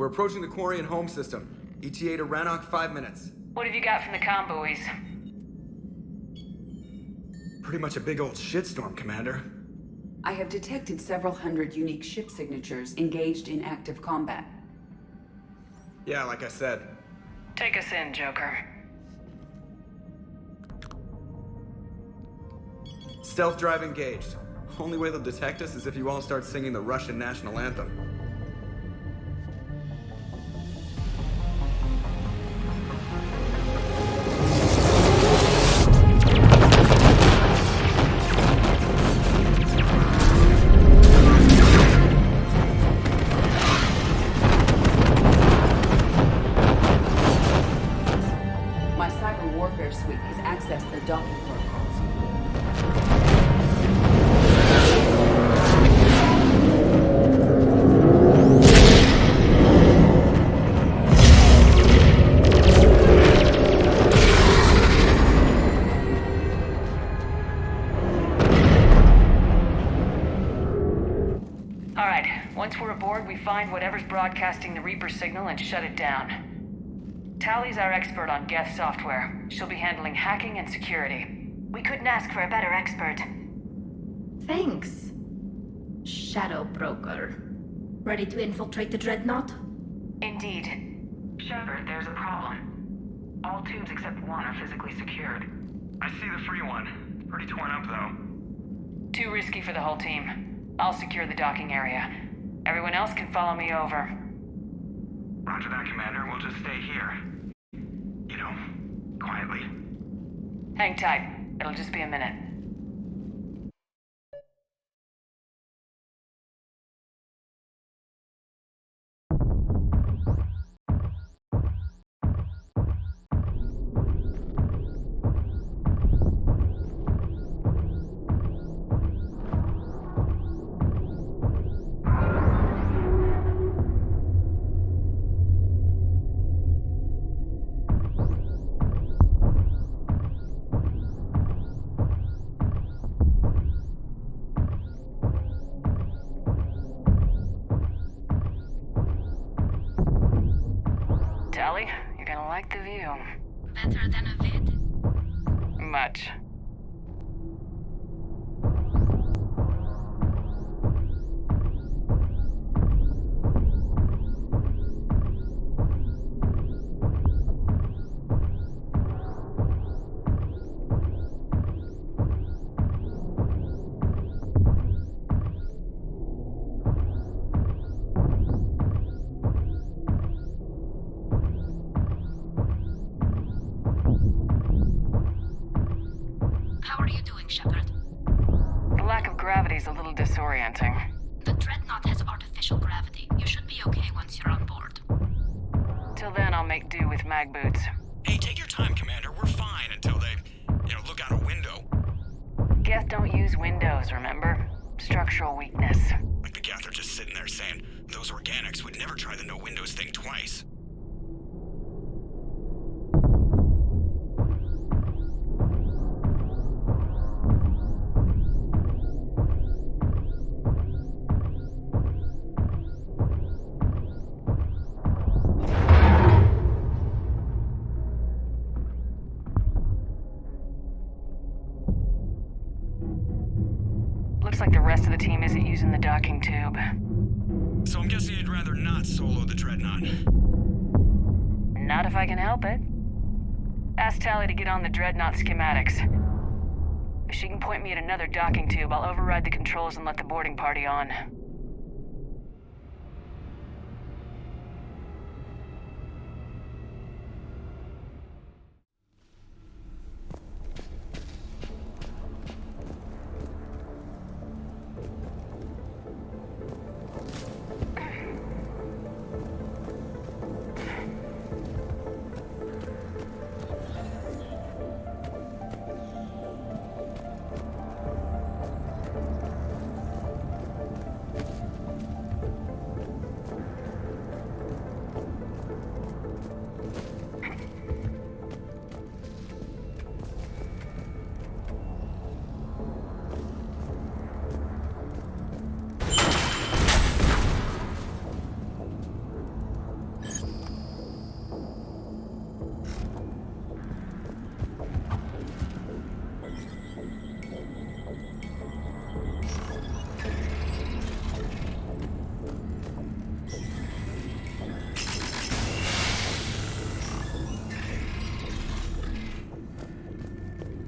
We're approaching the Quarian home system. ETA to Rannoch, 5 minutes. What have you got from the comm buoys? Pretty much a big old shitstorm, Commander. I have detected several hundred unique ship signatures engaged in active combat. Yeah, like I said. Take us in, Joker. Stealth drive engaged. Only way they'll detect us is if you all start singing the Russian national anthem. My cyber warfare suite has accessed their docking protocols. All right, once we're aboard, we find whatever's broadcasting the Reaper signal and shut it down. Tally's our expert on Geth software. She'll be handling hacking and security. We couldn't ask for a better expert. Thanks, Shadow Broker. Ready to infiltrate the Dreadnought? Indeed. Shepard, there's a problem. All tubes except one are physically secured. I see the free one. Pretty torn up, though. Too risky for the whole team. I'll secure the docking area. Everyone else can follow me over. Roger that, Commander. We'll just stay here. You know, quietly. Hang tight. It'll just be a minute. Tally, you're gonna like the view. Better than a vid? Much. How are you doing, Shepard? The lack of gravity's a little disorienting. The Dreadnought has artificial gravity. You should be okay once you're on board. Till then, I'll make do with mag boots. Hey, take your time, Commander. We're fine until they, look out a window. Geth don't use windows, remember? Structural weakness. Like the Geth are just sitting there saying, those organics would never try the no windows thing twice. Looks like the rest of the team isn't using the docking tube. So I'm guessing you'd rather not solo the Dreadnought. Not if I can help it. Ask Tally to get on the Dreadnought schematics. If she can point me at another docking tube, I'll override the controls and let the boarding party on.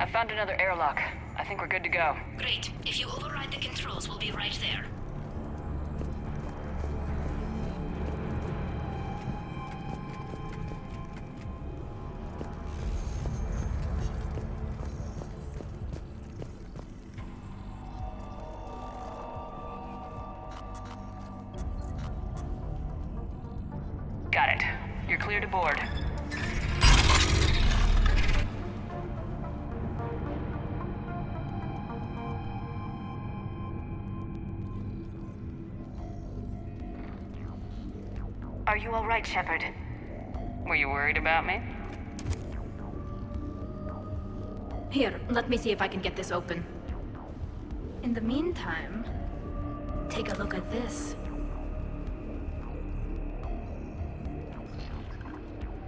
I found another airlock. I think we're good to go. Great. If you override the controls, we'll be right there. Got it. You're clear to board. Are you all right, Shepard? Were you worried about me? Here, let me see if I can get this open. In the meantime, take a look at this.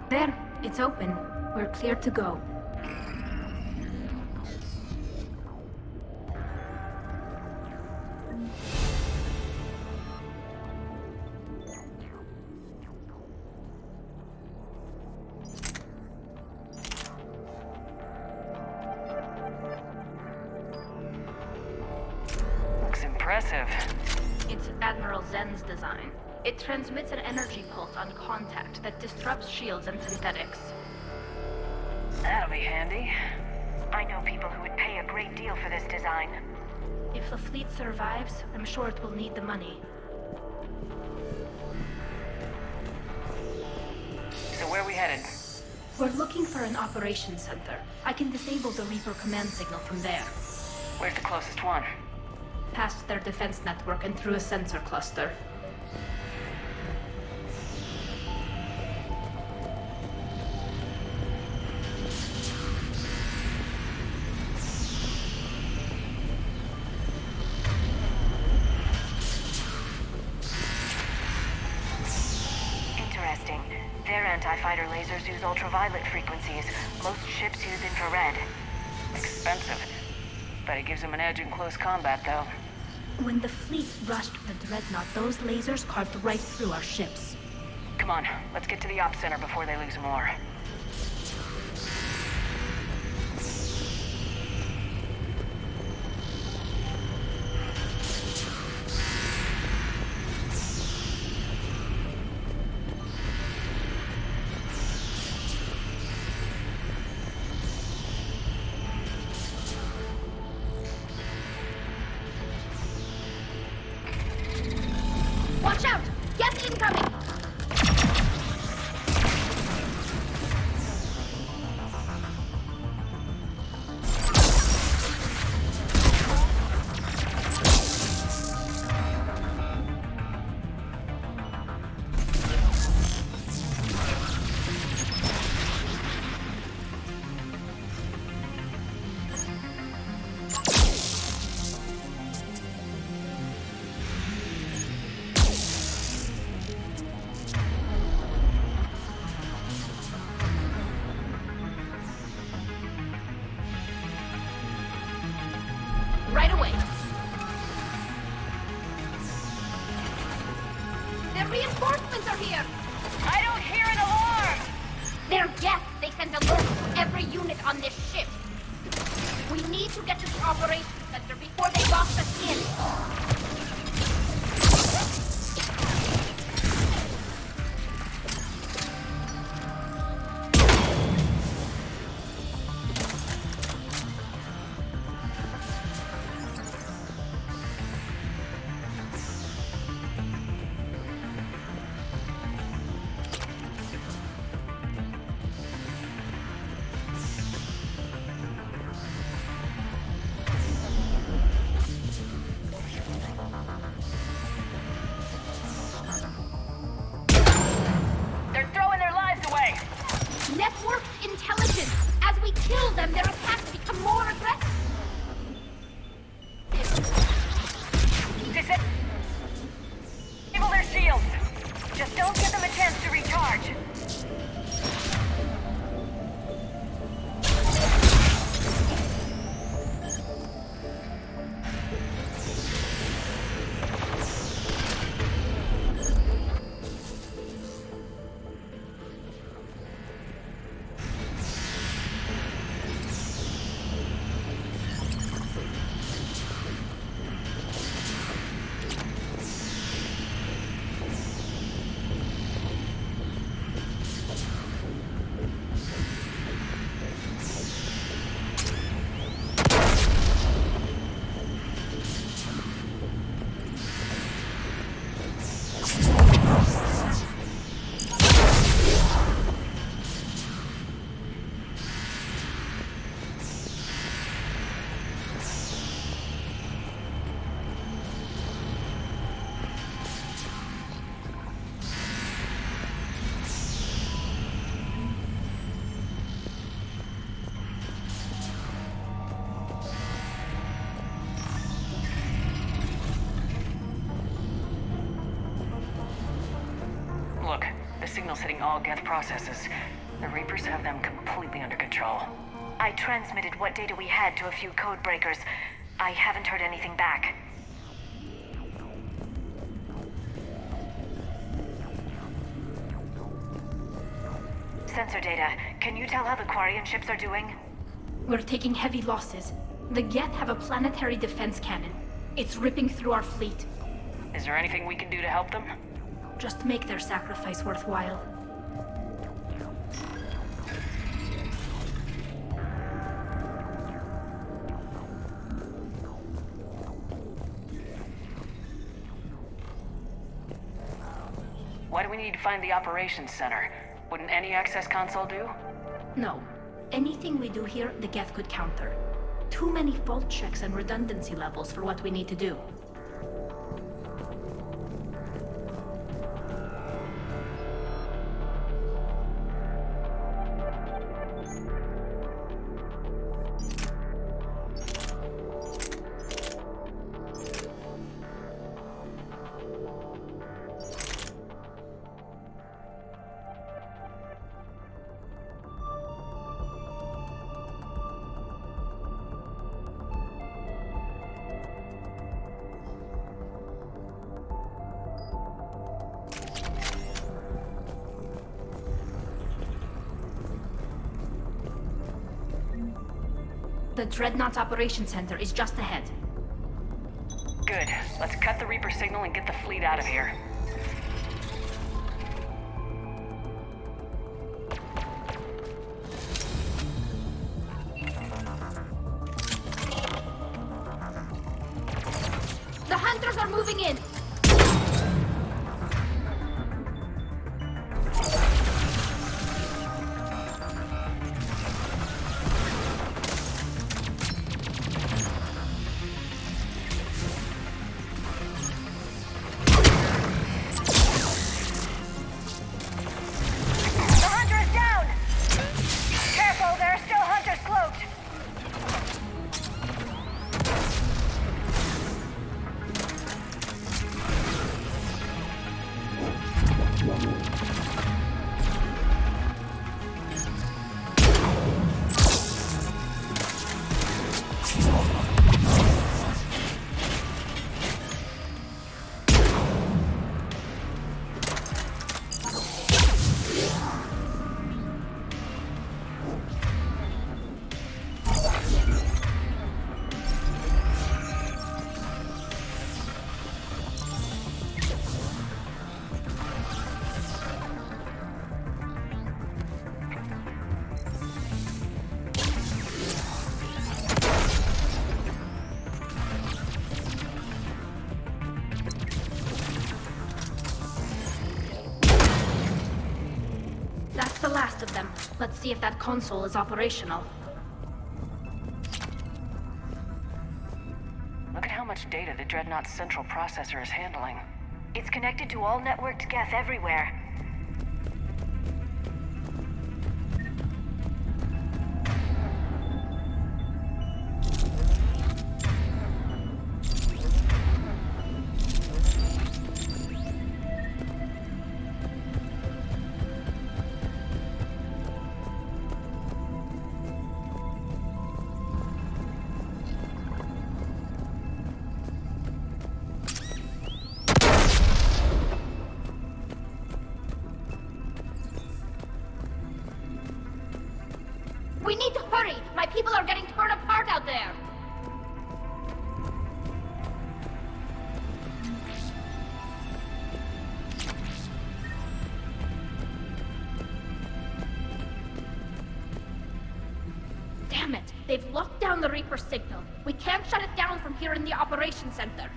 There, it's open. We're clear to go. Looks impressive. It's Admiral Zen's design. It transmits an energy pulse on contact that disrupts shields and synthetics. That'll be handy. I know people who would pay a great deal for this design. If the fleet survives, I'm sure it will need the money. So where are we headed? We're looking for an operations center. I can disable the Reaper command signal from there. Where's the closest one? Past their defense network and through a sensor cluster. Interesting. Their anti-fighter lasers use ultraviolet frequencies. Most ships use infrared. Expensive. But it gives them an edge in close combat, though. When the fleet rushed the Dreadnought, those lasers carved right through our ships. Come on, let's get to the ops center before they lose more. Watch out! Gas incoming! Right away. The reinforcements are here. I don't hear an alarm! They're yes. They sent alerts to every unit on this ship. We need to get to the operations center before they box us in. They're throwing their lives away! Networked intelligence. As we kill them, their attacks become more aggressive. Disable their shields! Just don't give them a chance to recharge! signals hitting all Geth processes. The Reapers have them completely under control. I transmitted what data we had to a few code breakers. I haven't heard anything back. Sensor data. Can you tell how the Quarian ships are doing? We're taking heavy losses. The Geth have a planetary defense cannon. It's ripping through our fleet. Is there anything we can do to help them? Just make their sacrifice worthwhile. Why do we need to find the operations center? Wouldn't any access console do? No. Anything we do here, the Geth could counter. Too many fault checks and redundancy levels for what we need to do. The Dreadnought's Operations Center is just ahead. Good. Let's cut the Reaper signal and get the fleet out of here. The Hunters are moving in! That's the last of them. Let's see if that console is operational. Look at how much data the Dreadnought's central processor is handling. It's connected to all networked Geth everywhere. We need to hurry! My people are getting torn apart out there! Damn it! They've locked down the Reaper signal. We can't shut it down from here in the Operations Center.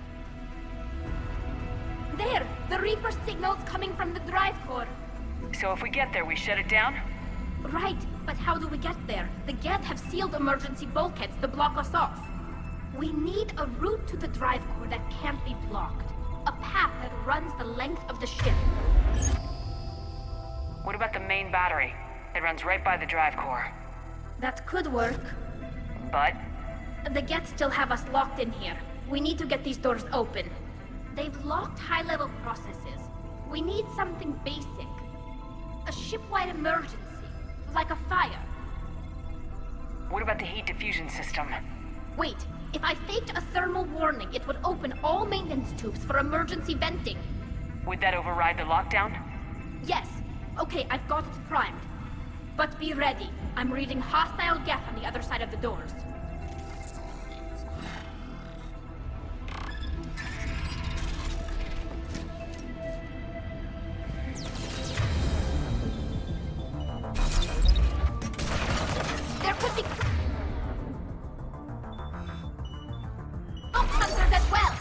There! The Reaper signal's coming from the drive core. So if we get there, we shut it down? Right, but how do we get there? The Geth have sealed emergency bulkheads to block us off. We need a route to the drive core that can't be blocked. A path that runs the length of the ship. What about the main battery? It runs right by the drive core. That could work. But? The Geth still have us locked in here. We need to get these doors open. They've locked high-level processes. We need something basic. A ship-wide emergency. Like a fire. What about the heat diffusion system? Wait, if I faked a thermal warning, it would open all maintenance tubes for emergency venting. Would that override the lockdown? Yes. Okay, I've got it primed. But be ready. I'm reading hostile geth on the other side of the doors. There could be... Oak hunters as well!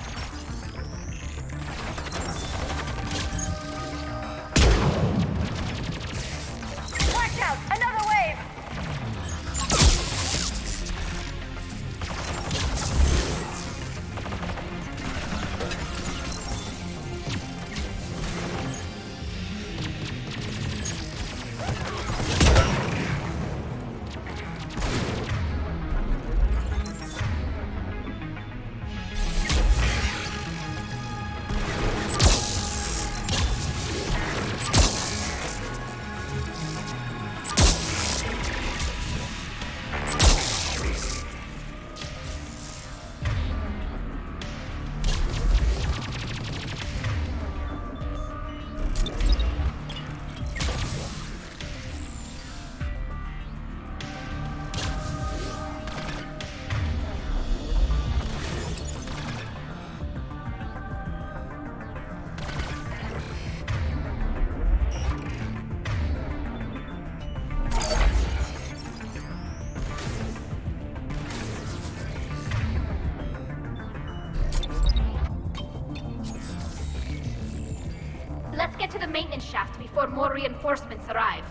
Watch out! Another wave! Let's get to the maintenance shaft before more reinforcements arrive.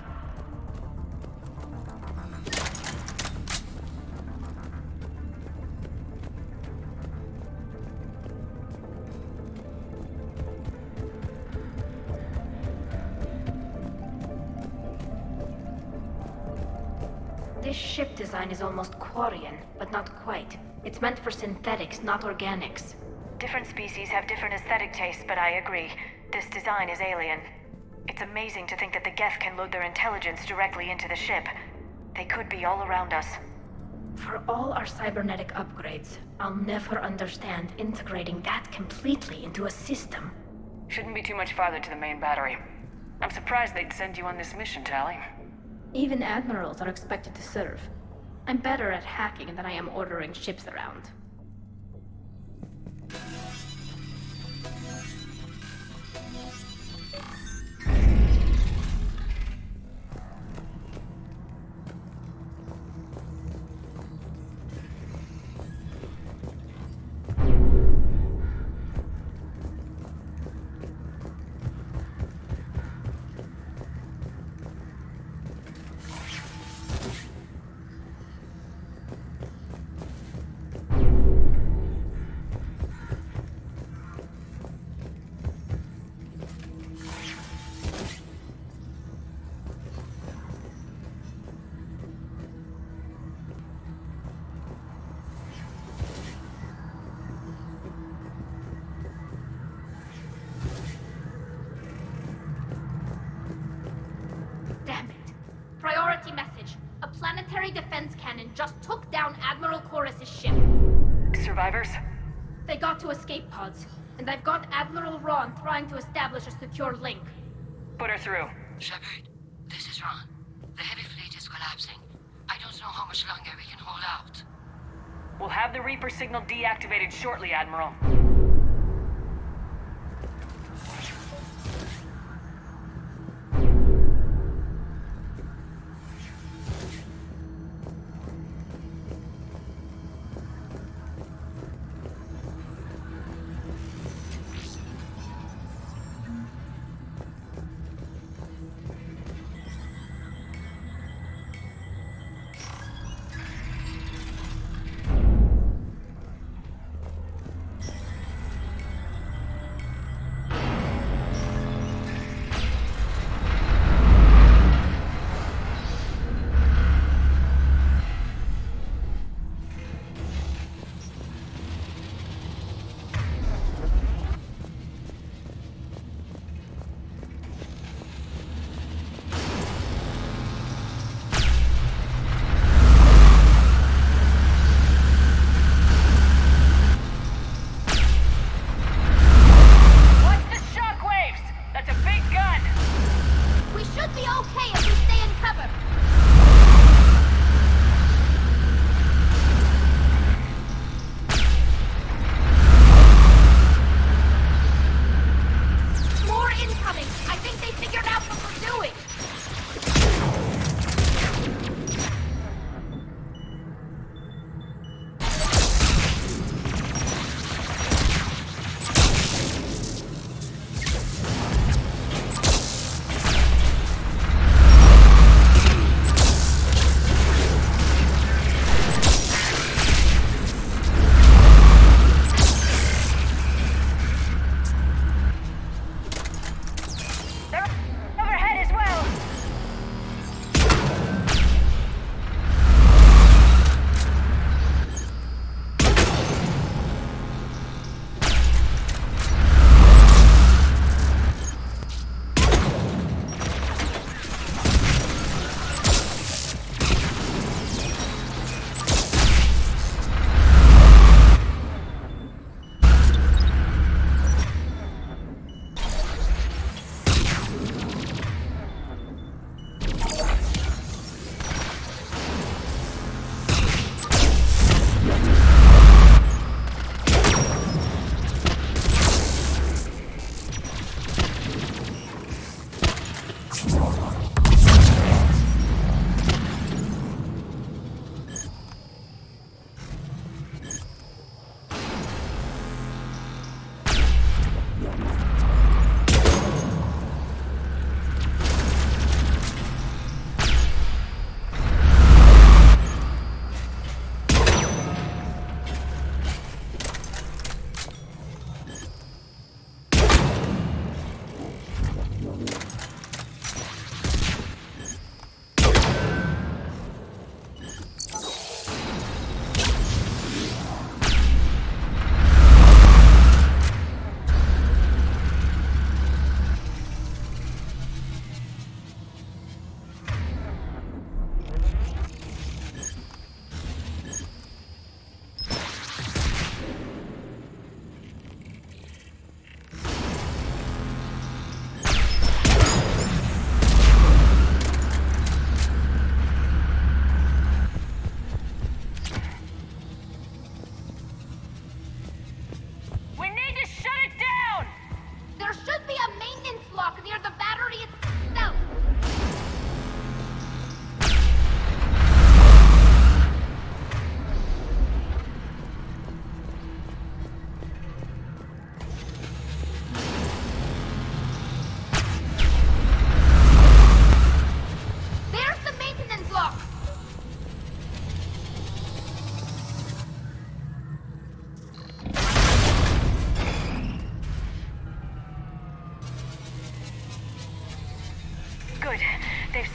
This ship design is almost Quarian, but not quite. It's meant for synthetics, not organics. Different species have different aesthetic tastes, but I agree. This design is alien. It's amazing to think that the Geth can load their intelligence directly into the ship. They could be all around us. For all our cybernetic upgrades, I'll never understand integrating that completely into a system. Shouldn't be too much farther to the main battery. I'm surprised they'd send you on this mission, Tally. Even admirals are expected to serve. I'm better at hacking than I am ordering ships around. Priority message. A planetary defense cannon just took down Admiral Chorus's ship. Survivors? They got to escape pods, and I've got Admiral Ron trying to establish a secure link. Put her through. Shepard, this is Ron. The heavy fleet is collapsing. I don't know how much longer we can hold out. We'll have the Reaper signal deactivated shortly, Admiral.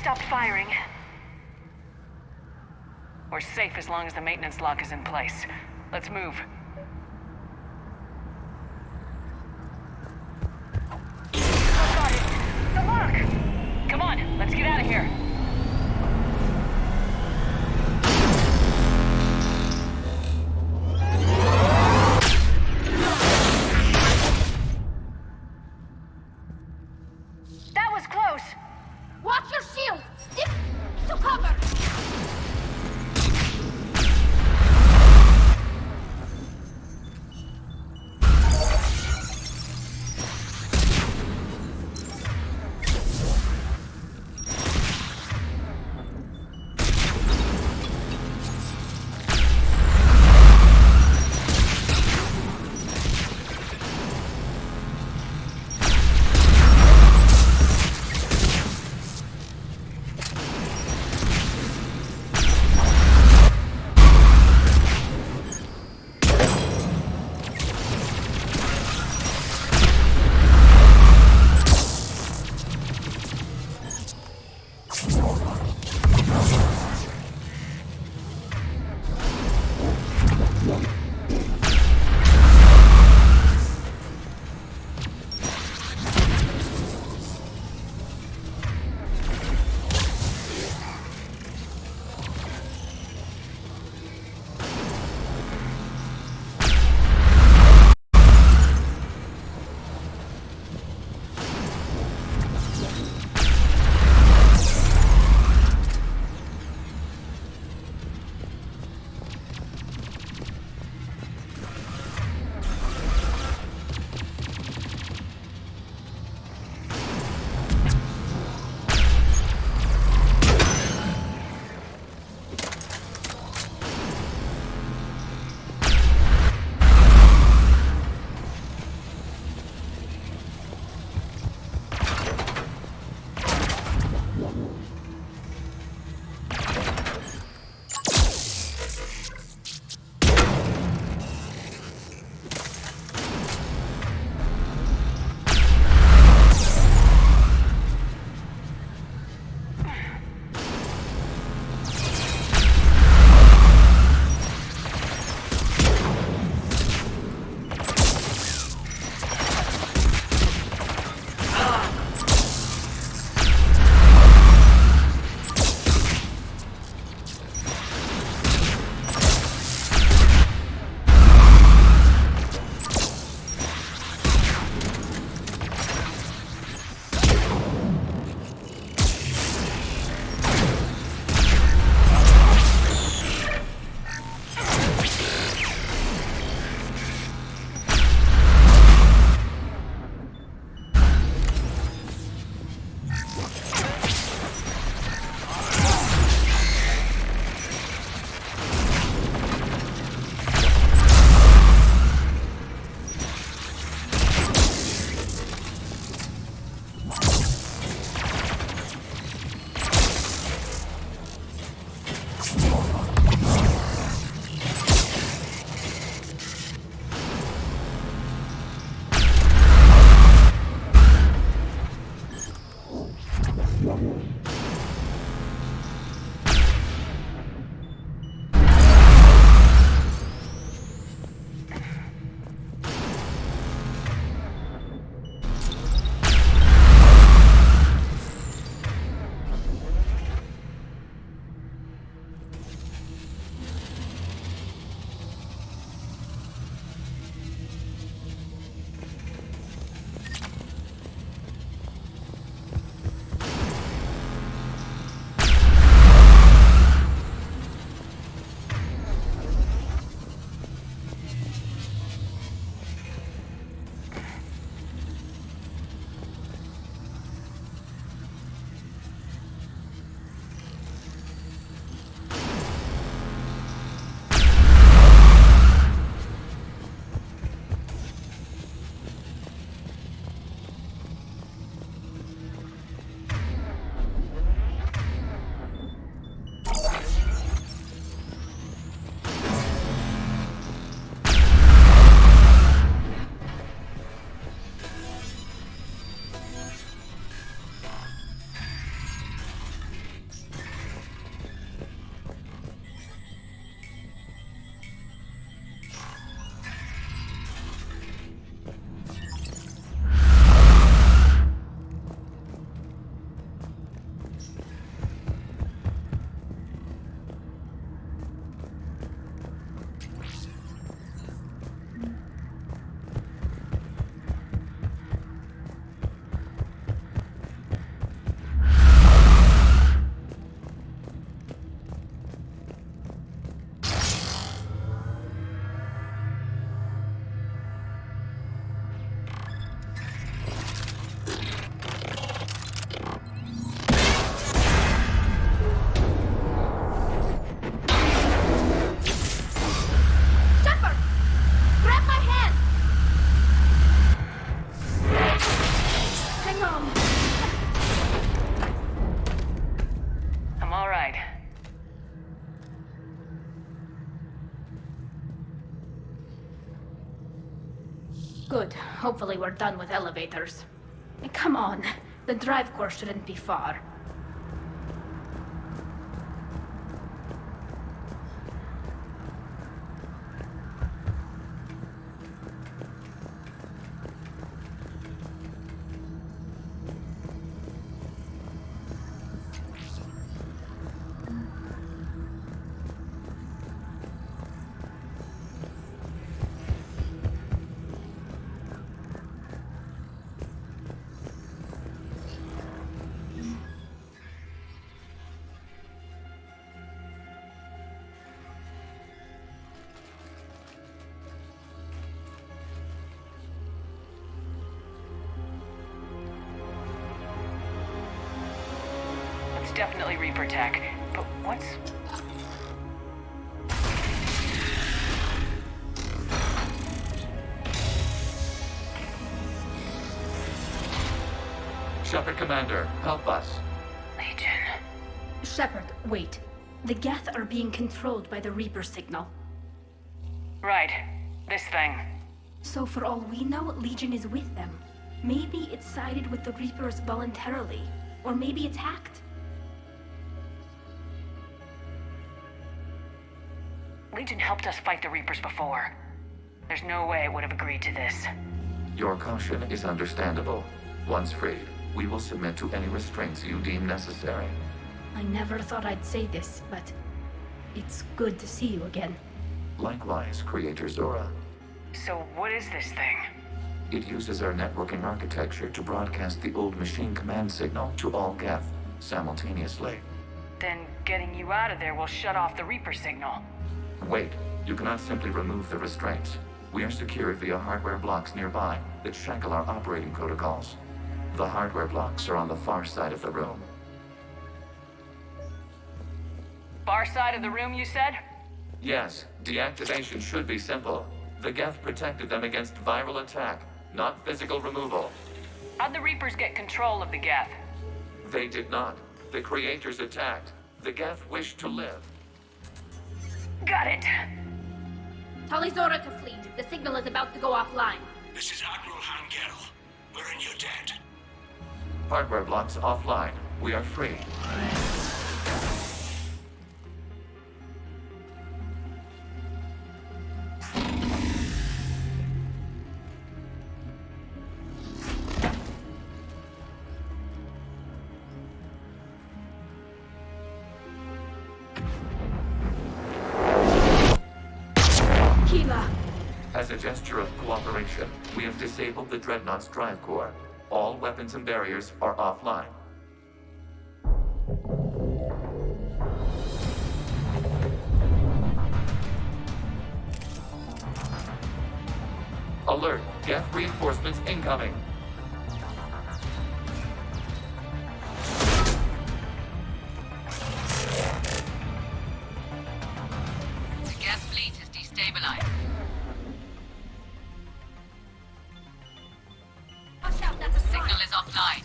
stopped firing. We're safe as long as the maintenance lock is in place. Let's move. I've got it! The lock! Come on, let's get out of here. That was close! Watch your shield! Stick to cover! Good. Hopefully we're done with elevators. Come on. The drive course shouldn't be far. Definitely Reaper tech, but what's... Shepard, Commander, help us. Legion. Shepard, wait. The Geth are being controlled by the Reaper signal. Right. This thing. So for all we know, Legion is with them. Maybe it sided with the Reapers voluntarily. Or maybe it's hacked. Legion helped us fight the Reapers before. There's no way it would have agreed to this. Your caution is understandable. Once freed, we will submit to any restraints you deem necessary. I never thought I'd say this, but it's good to see you again. Likewise, Creator Zora. So what is this thing? It uses our networking architecture to broadcast the old machine command signal to all Geth simultaneously. Then getting you out of there will shut off the Reaper signal. Wait, you cannot simply remove the restraints. We are secured via hardware blocks nearby that shackle our operating protocols. The hardware blocks are on the far side of the room. Far side of the room, you said? Yes, deactivation should be simple. The Geth protected them against viral attack, not physical removal. How'd the Reapers get control of the Geth? They did not. The Creators attacked. The Geth wished to live. Got it! Tali Zora to fleet. The signal is about to go offline. This is Admiral Hangel. We're in your debt. Hardware blocks offline. We are free. As a gesture of cooperation, we have disabled the Dreadnought's drive core. All weapons and barriers are offline. Alert! Geth reinforcements incoming! The Geth fleet is destabilized. The signal is offline.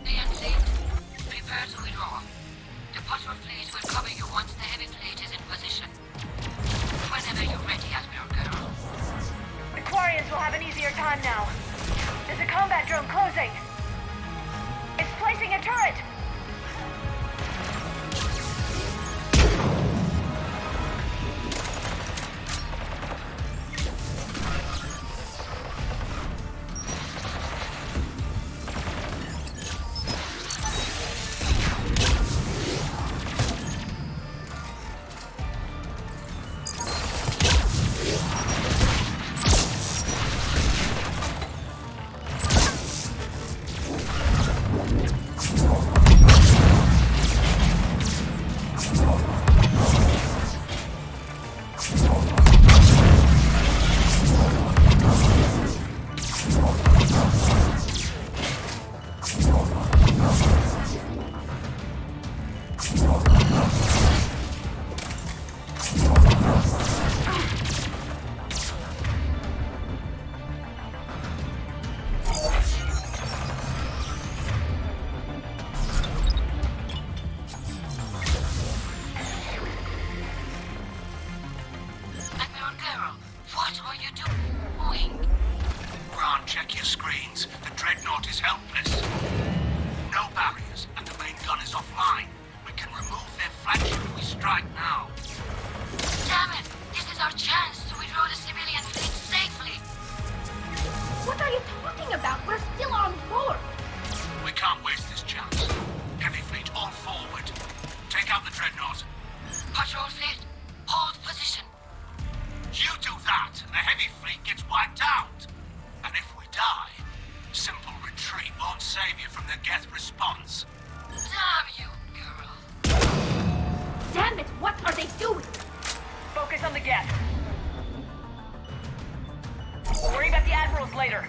DMC, prepare to withdraw. The Potter fleet will cover you once the heavy fleet is in position. Whenever you're ready, Admiral Girl. The Quarians will have an easier time now. strike now. Damn it! This is our chance to withdraw the civilian fleet safely. What are you talking about? We're still on board. We can't waste this chance. Heavy fleet all forward. Take out the dreadnought. Patrol fleet, hold position. You do that, and the heavy fleet gets wiped out. And if we die, simple retreat won't save you from the Geth response. Damn you, girl. Damn it, what are they doing? Focus on the Geth. We'll worry about the admirals later.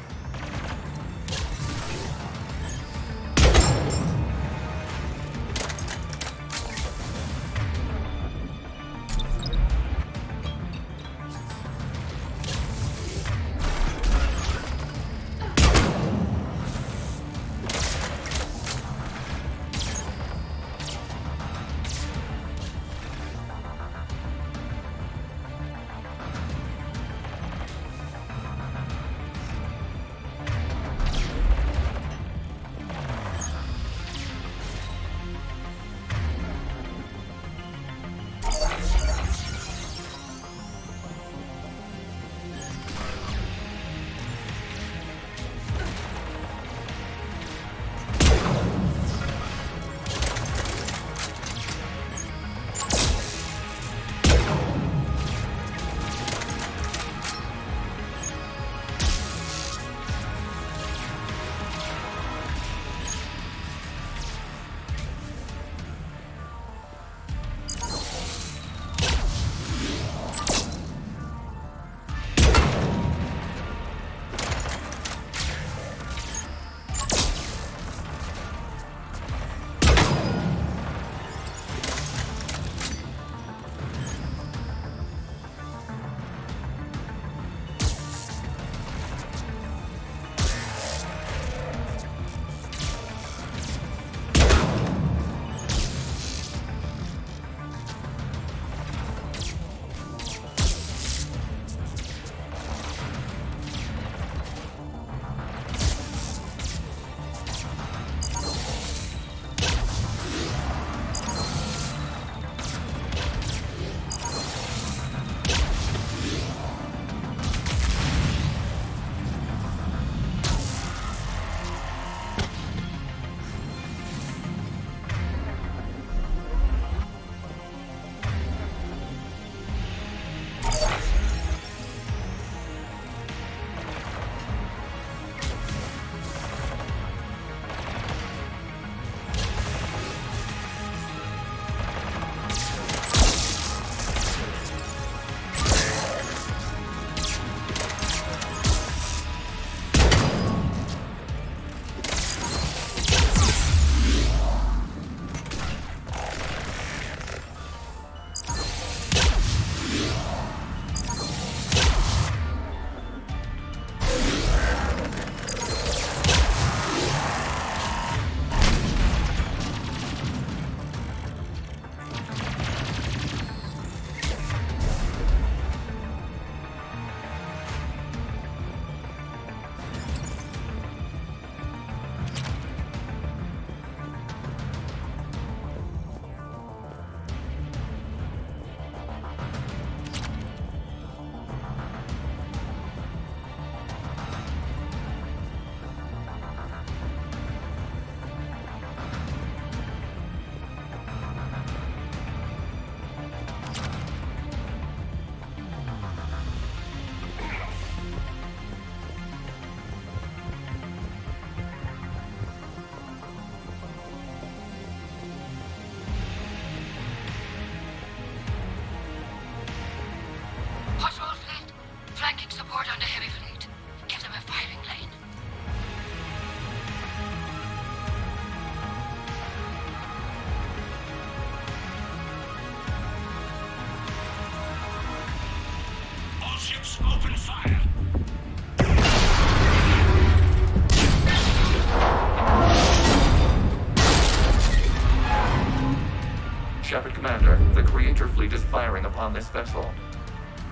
Shepard, Commander, the Creator fleet is firing upon this vessel.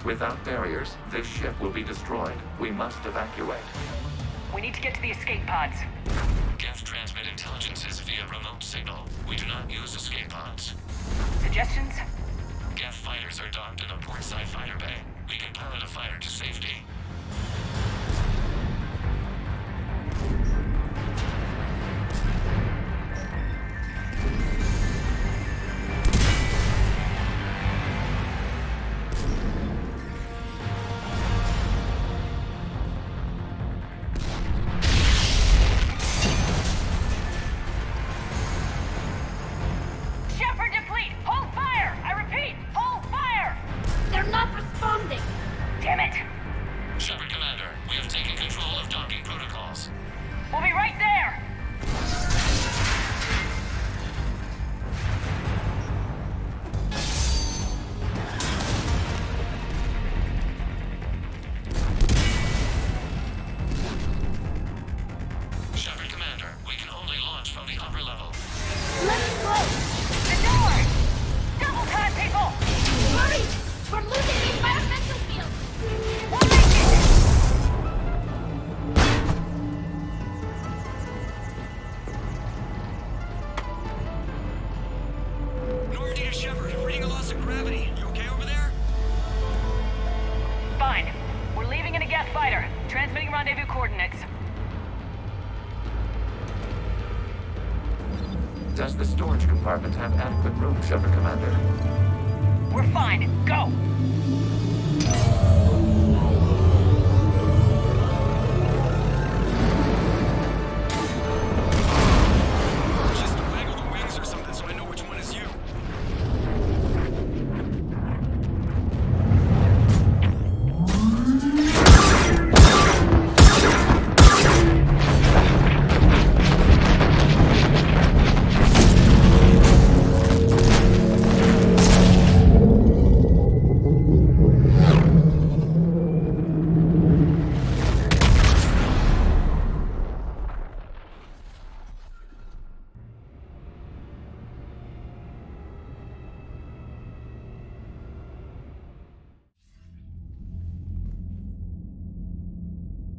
Without barriers, this ship will be destroyed. We must evacuate. We need to get to the escape pods. Geth transmit intelligences via remote signal. We do not use escape pods. Suggestions? fighters are docked in a portside fire bay. We can pilot a fighter to safety. Shepard deplete! Hold fire! I repeat, hold fire! They're not responding! Damn it! Shepard Commander, we have taken control of docking protocols. We'll be right there! Shepard Commander, we can only launch from the upper level. Let's go! The door! Double time, people! Hurry! We're losing the environmental field! We'll make it! Normandy to Shepard, reading a loss of gravity. You okay over there? Fine. We're leaving in a Geth fighter. Transmitting rendezvous coordinates. Does the storage compartment have adequate room, Shepard Commander? We're fine. Go! Just waggle the wings or something so I know which one is you.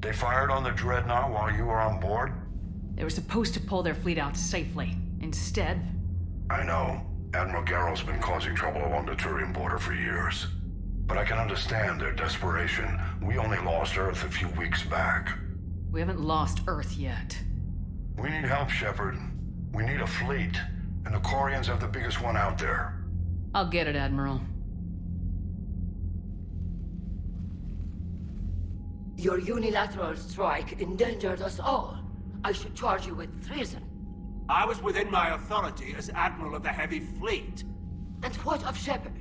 They fired on the Dreadnought while you were on board? They were supposed to pull their fleet out safely. Instead... I know. Admiral Garrow's been causing trouble along the Turian border for years. But I can understand their desperation. We only lost Earth a few weeks back. We haven't lost Earth yet. We need help, Shepard. We need a fleet. And the Corians have the biggest one out there. I'll get it, Admiral. Your unilateral strike endangered us all. I should charge you with treason. I was within my authority as Admiral of the Heavy Fleet. And what of Shepard?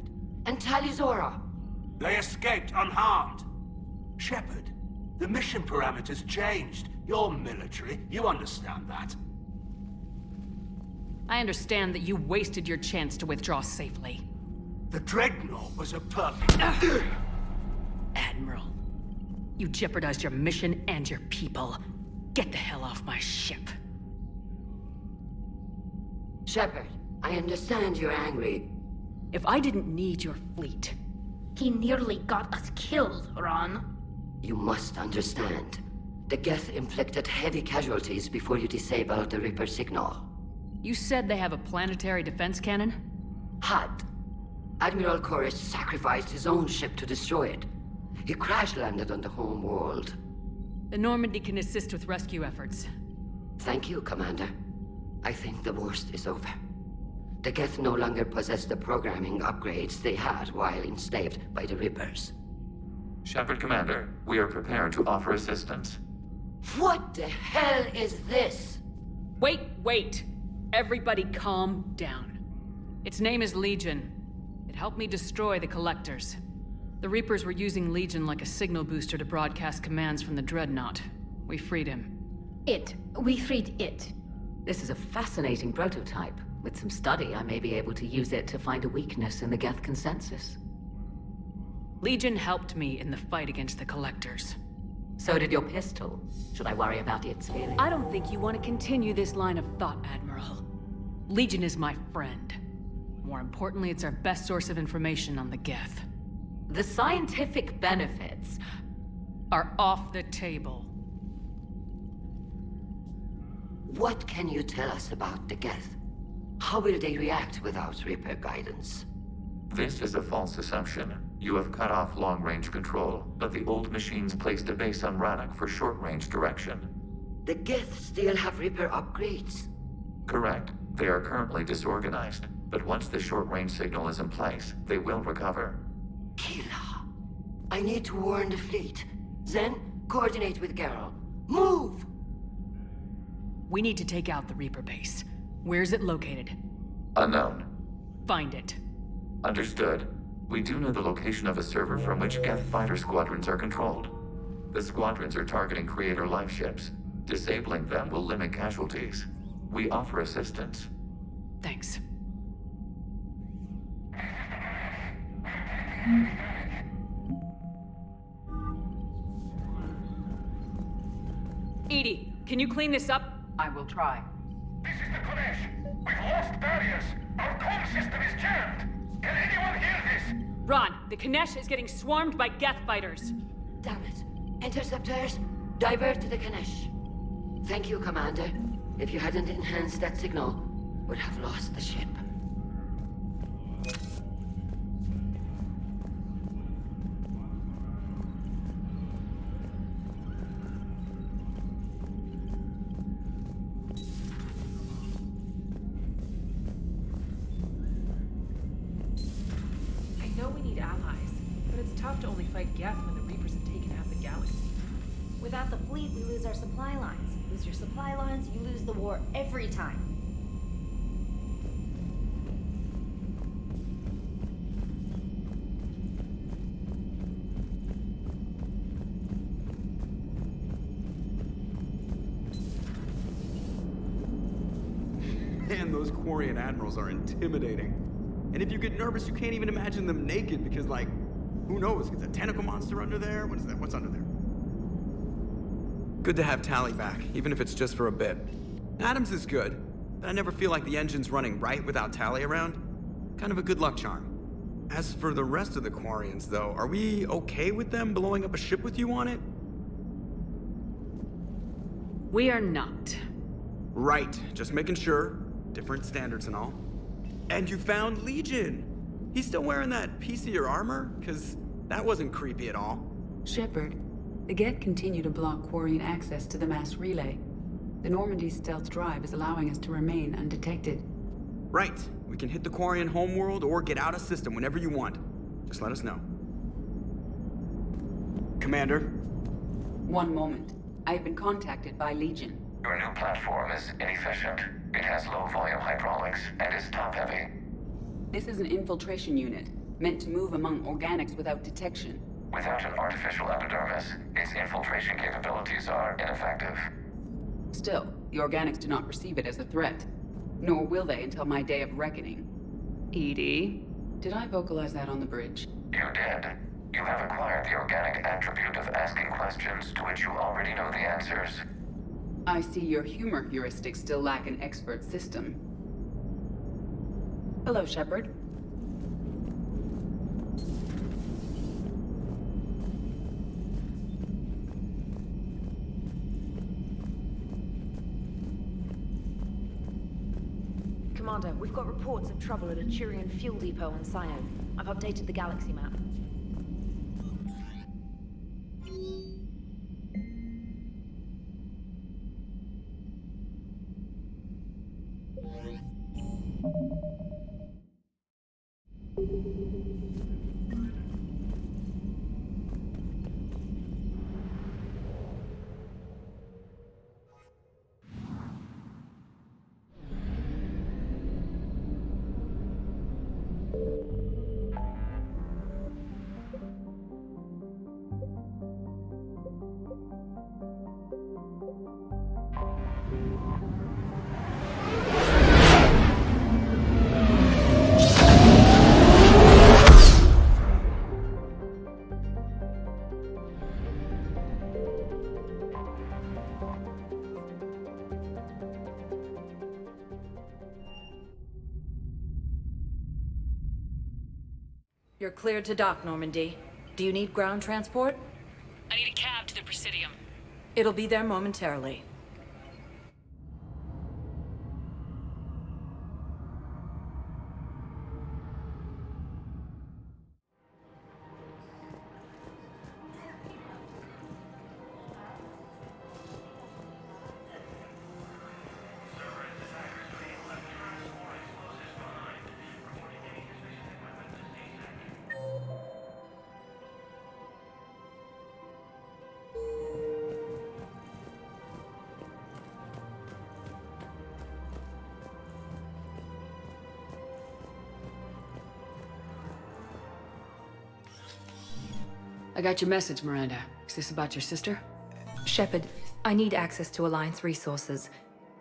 And Talizora? They escaped unharmed. Shepard, the mission parameters changed. You're military. You understand that. I understand that you wasted your chance to withdraw safely. The Dreadnought was a perfect... Admiral, you jeopardized your mission and your people. Get the hell off my ship. Shepard, I understand you're angry. If I didn't need your fleet... He nearly got us killed, Ron. You must understand. The Geth inflicted heavy casualties before you disabled the Reaper signal. You said they have a planetary defense cannon? Had. Admiral Koris sacrificed his own ship to destroy it. He crash-landed on the home world. The Normandy can assist with rescue efforts. Thank you, Commander. I think the worst is over. The Geth no longer possess the programming upgrades they had while enslaved by the Reapers. Shepard Commander, we are prepared to offer assistance. What the hell is this? Wait! Everybody calm down. Its name is Legion. It helped me destroy the Collectors. The Reapers were using Legion like a signal booster to broadcast commands from the Dreadnought. We freed him. We freed it. This is a fascinating prototype. With some study, I may be able to use it to find a weakness in the Geth consensus. Legion helped me in the fight against the Collectors. So did your pistol. Should I worry about its feelings? I don't think you want to continue this line of thought, Admiral. Legion is my friend. More importantly, it's our best source of information on the Geth. The scientific benefits are off the table. What can you tell us about the Geth? How will they react without Reaper guidance? This is a false assumption. You have cut off long-range control, but the old machines placed a base on Rannoch for short-range direction. The Geth still have Reaper upgrades. Correct. They are currently disorganized, but once the short-range signal is in place, they will recover. Kila, I need to warn the fleet. Zen, coordinate with Garrow. Move! We need to take out the Reaper base. Where's it located? Unknown. Find it. Understood. We do know the location of a server from which Geth fighter squadrons are controlled. The squadrons are targeting Creator life ships. Disabling them will limit casualties. We offer assistance. Thanks. Edie, can you clean this up? I will try. This is the Konesh. We've lost barriers. Our comm system is jammed. Can anyone hear this? Ron, the Konesh is getting swarmed by Geth fighters. Damn it. Interceptors, divert to the Ganesh. Thank you, Commander. If you hadn't enhanced that signal, would have lost the ship. I know we need allies, but it's tough to only fight Geth when the Reapers have taken half the galaxy. Without the fleet, we lose our supply lines. Lose your supply lines, you lose the war every time. Man, those Quarian admirals are intimidating. And if you get nervous, you can't even imagine them naked because, like, who knows? Is a tentacle monster under there? What is that? What's under there? Good to have Tally back, even if it's just for a bit. Adams is good, but I never feel like the engine's running right without Tally around. Kind of a good luck charm. As for the rest of the Quarians, though, are we okay with them blowing up a ship with you on it? We are not. Right, just making sure. Different standards and all. And you found Legion! He's still wearing that piece of your armor? Cause that wasn't creepy at all. Shepard, the Geth continue to block Quarian access to the mass relay. The Normandy stealth drive is allowing us to remain undetected. Right. We can hit the Quarian homeworld or get out of system whenever you want. Just let us know. Commander? One moment. I have been contacted by Legion. Your new platform is inefficient. It has low-volume hydraulics and is top-heavy. This is an infiltration unit, meant to move among organics without detection. Without an artificial epidermis, its infiltration capabilities are ineffective. Still, the organics do not perceive it as a threat. Nor will they until my day of reckoning. Edie? Did I vocalize that on the bridge? You did. You have acquired the organic attribute of asking questions to which you already know the answers. I see your humor heuristics still lack an expert system. Hello, Shepard. Commander, we've got reports of trouble at a Turian fuel depot on Scion. I've updated the galaxy map. You're cleared to dock, Normandy. Do you need ground transport? I need a cab to the Presidium. It'll be there momentarily. I got your message, Miranda. Is this about your sister? Shepard, I need access to Alliance resources.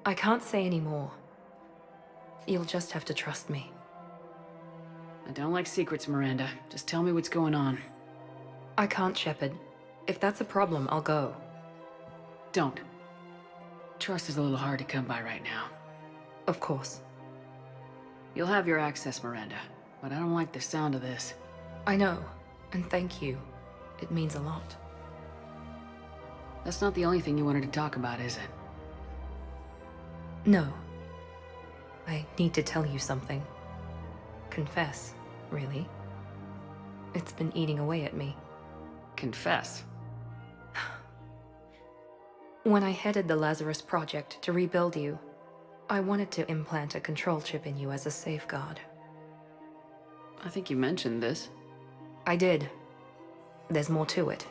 I can't say any more. You'll just have to trust me. I don't like secrets, Miranda. Just tell me what's going on. I can't, Shepard. If that's a problem, I'll go. Don't. Trust is a little hard to come by right now. Of course. You'll have your access, Miranda, but I don't like the sound of this. I know, and thank you. It means a lot. That's not the only thing you wanted to talk about, is it? No. I need to tell you something. Confess, really. It's been eating away at me. Confess? When I headed the Lazarus Project to rebuild you, I wanted to implant a control chip in you as a safeguard. I think you mentioned this. I did. There's more to it.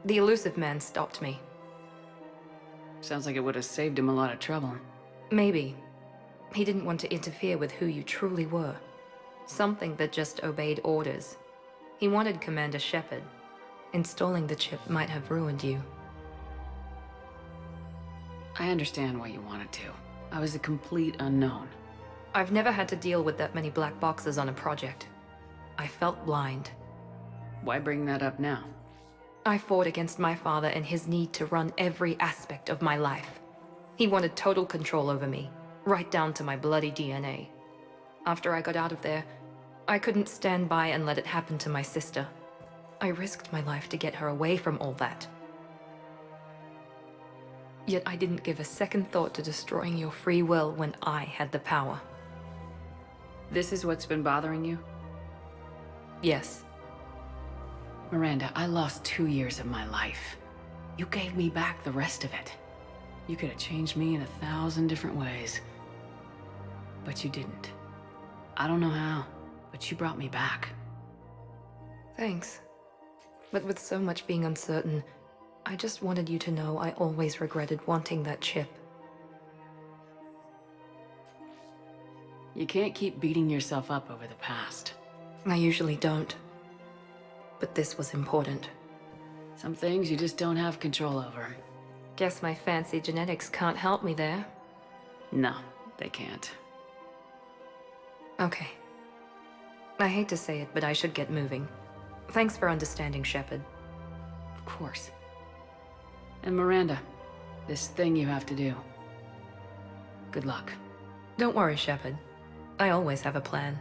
The elusive man stopped me. Sounds like it would have saved him a lot of trouble. Maybe. He didn't want to interfere with who you truly were. Something that just obeyed orders. He wanted Commander Shepard. Installing the chip might have ruined you. I understand why you wanted to. I was a complete unknown. I've never had to deal with that many black boxes on a project. I felt blind. Why bring that up now? I fought against my father and his need to run every aspect of my life. He wanted total control over me, right down to my bloody DNA. After I got out of there, I couldn't stand by and let it happen to my sister. I risked my life to get her away from all that. Yet I didn't give a second thought to destroying your free will when I had the power. This is what's been bothering you? Yes. Miranda, I lost 2 years of my life. You gave me back the rest of it. You could have changed me in 1,000 different ways. But you didn't. I don't know how, but you brought me back. Thanks. But with so much being uncertain, I just wanted you to know I always regretted wanting that chip. You can't keep beating yourself up over the past. I usually don't. But this was important. Some things you just don't have control over. Guess my fancy genetics can't help me there. No, they can't. Okay. I hate to say it, but I should get moving. Thanks for understanding, Shepard. Of course. And Miranda, this thing you have to do. Good luck. Don't worry, Shepard. I always have a plan.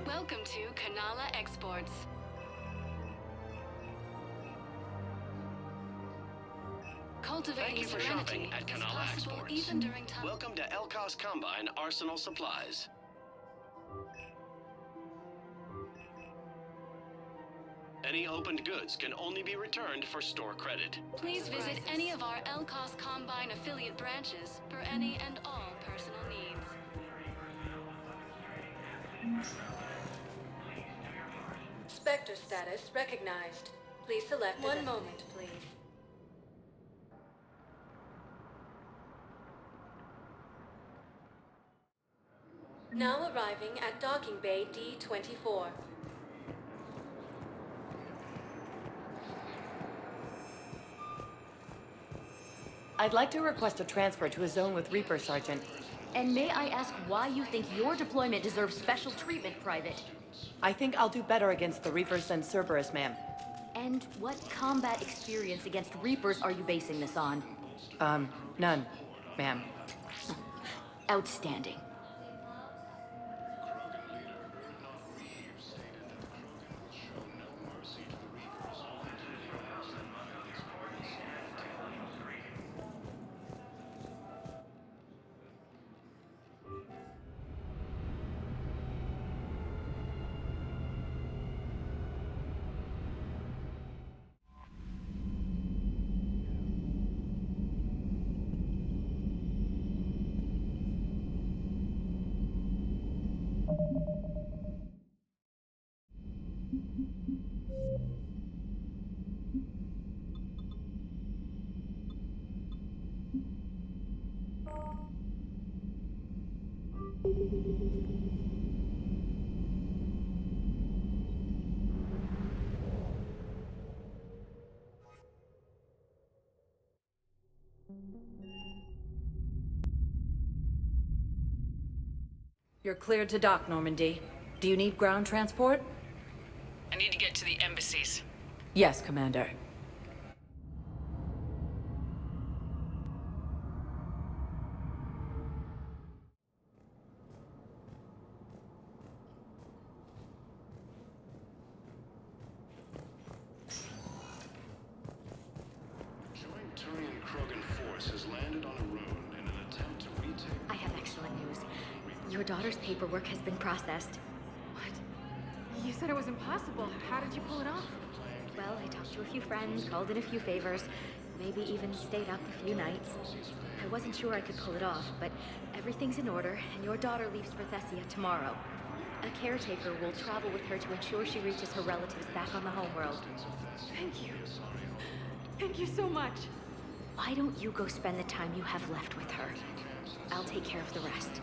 Welcome to Kanala Exports. Cultivating Thank you for serenity shopping at is Kanala possible Exports. even during time. Welcome to Elkos Combine Arsenal Supplies. Any opened goods can only be returned for store credit. Please visit any of our Elkos Combine affiliate branches for any and all personal needs. Spectre status recognized. Please select one moment, please. Now arriving at docking bay D-24. I'd like to request a transfer to a zone with Reaper, Sergeant. And may I ask why you think your deployment deserves special treatment, Private? I think I'll do better against the Reapers than Cerberus, ma'am. And what combat experience against Reapers are you basing this on? None, ma'am. Outstanding. You're cleared to dock, Normandy. Do you need ground transport? I need to get to the embassies. Yes, Commander. I have excellent news. Your daughter's paperwork has been processed. What? You said it was impossible. How did you pull it off? Well, I talked to a few friends, called in a few favors, maybe even stayed up a few nights. I wasn't sure I could pull it off, but everything's in order, and your daughter leaves for Thessia tomorrow. A caretaker will travel with her to ensure she reaches her relatives back on the homeworld. Thank you. Thank you so much. Why don't you go spend the time you have left with her? I'll take care of the rest.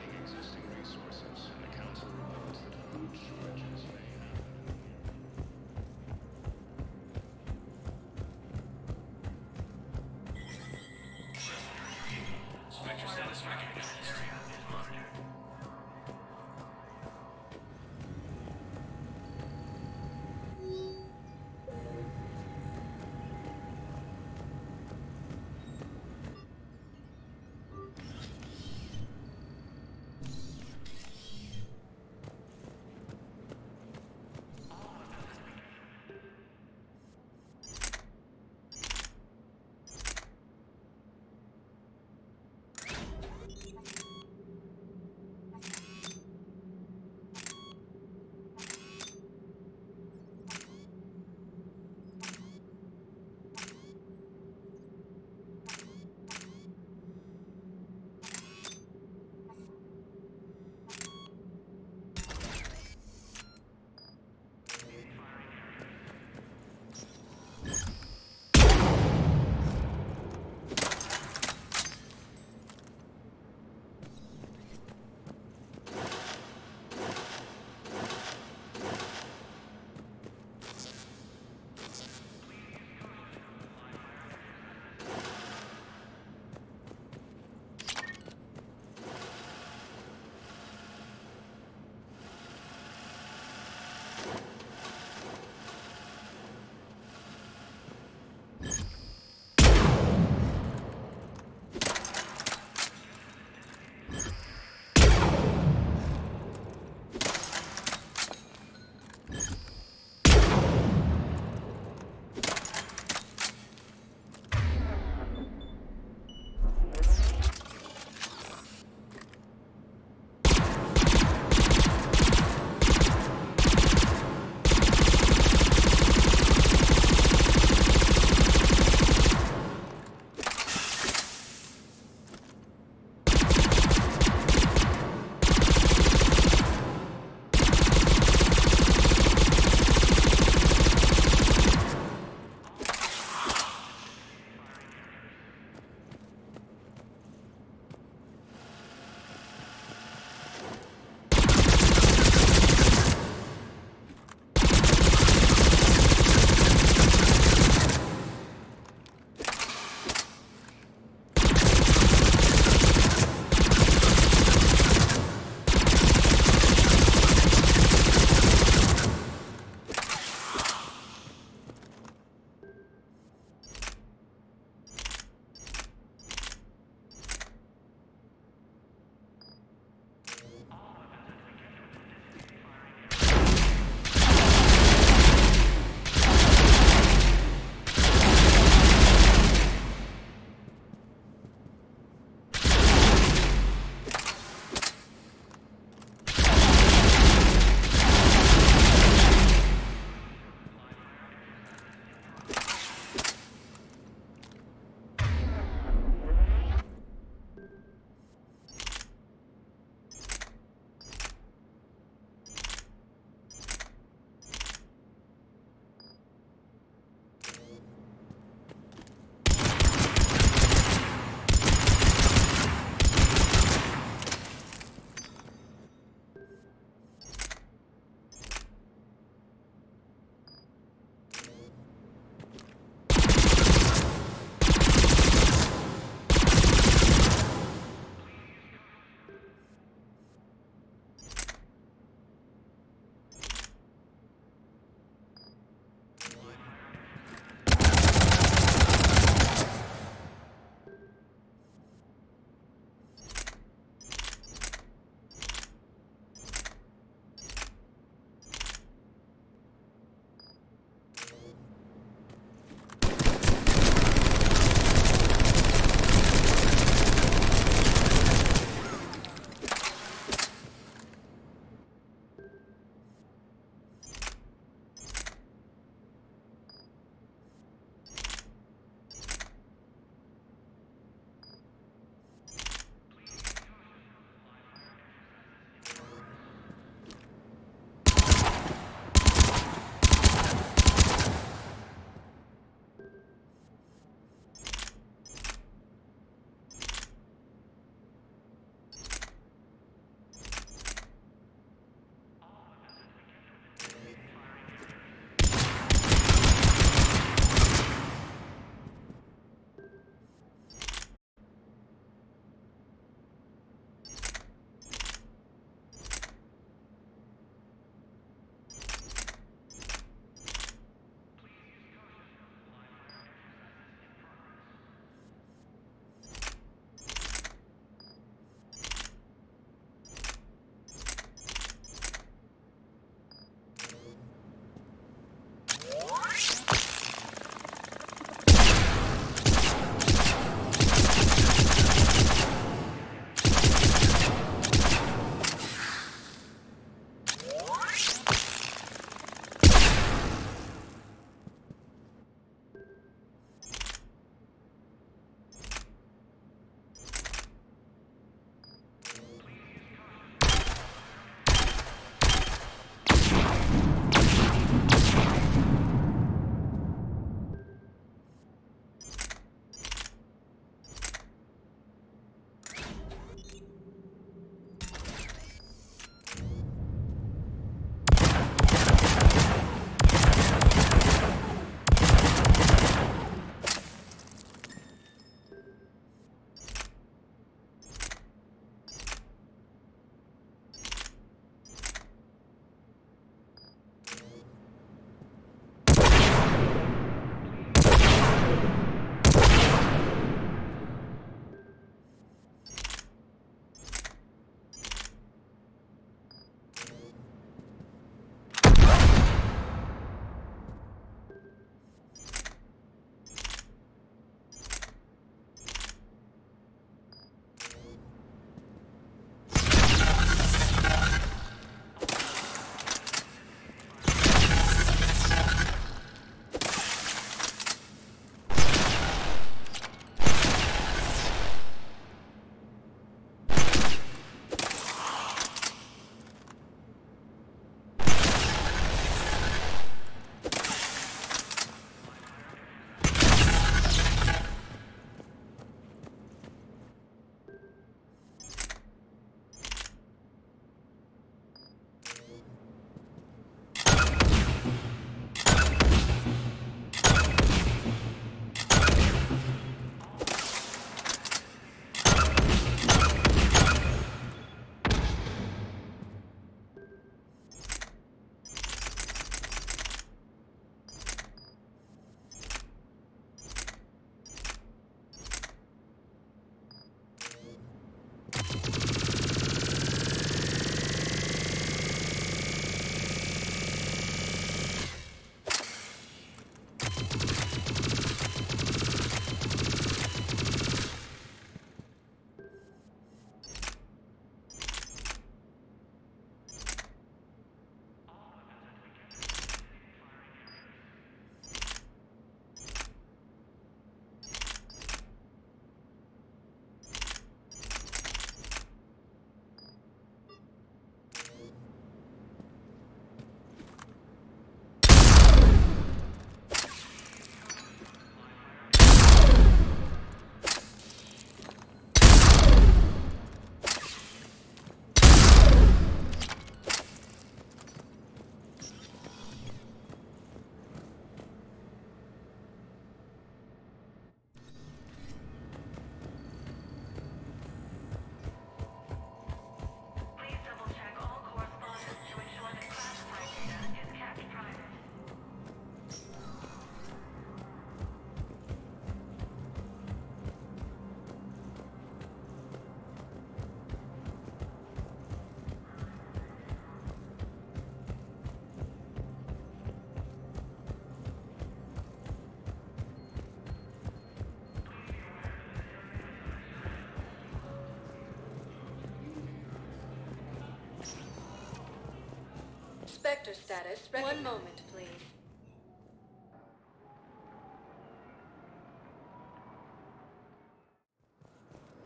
sector status. One moment, please.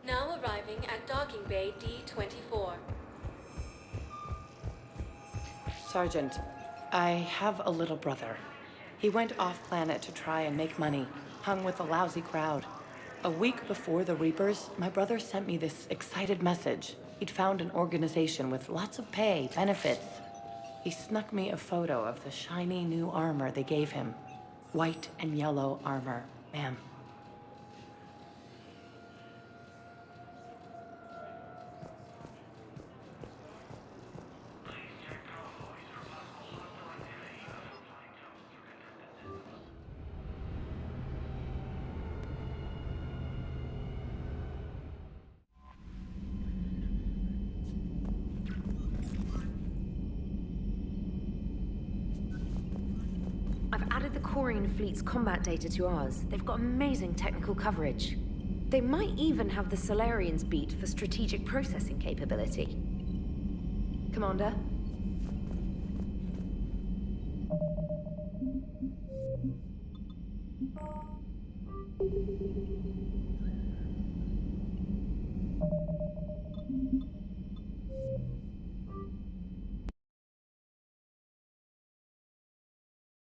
Now arriving at docking bay D-24. Sergeant, I have a little brother. He went off-planet to try and make money, hung with a lousy crowd. A week before the Reapers, my brother sent me this excited message. He'd found an organization with lots of pay, benefits. He snuck me a photo of the shiny new armor they gave him. White and yellow armor, ma'am. I've added the Quarian fleet's combat data to ours. They've got amazing technical coverage. They might even have the Solarians beat for strategic processing capability. Commander?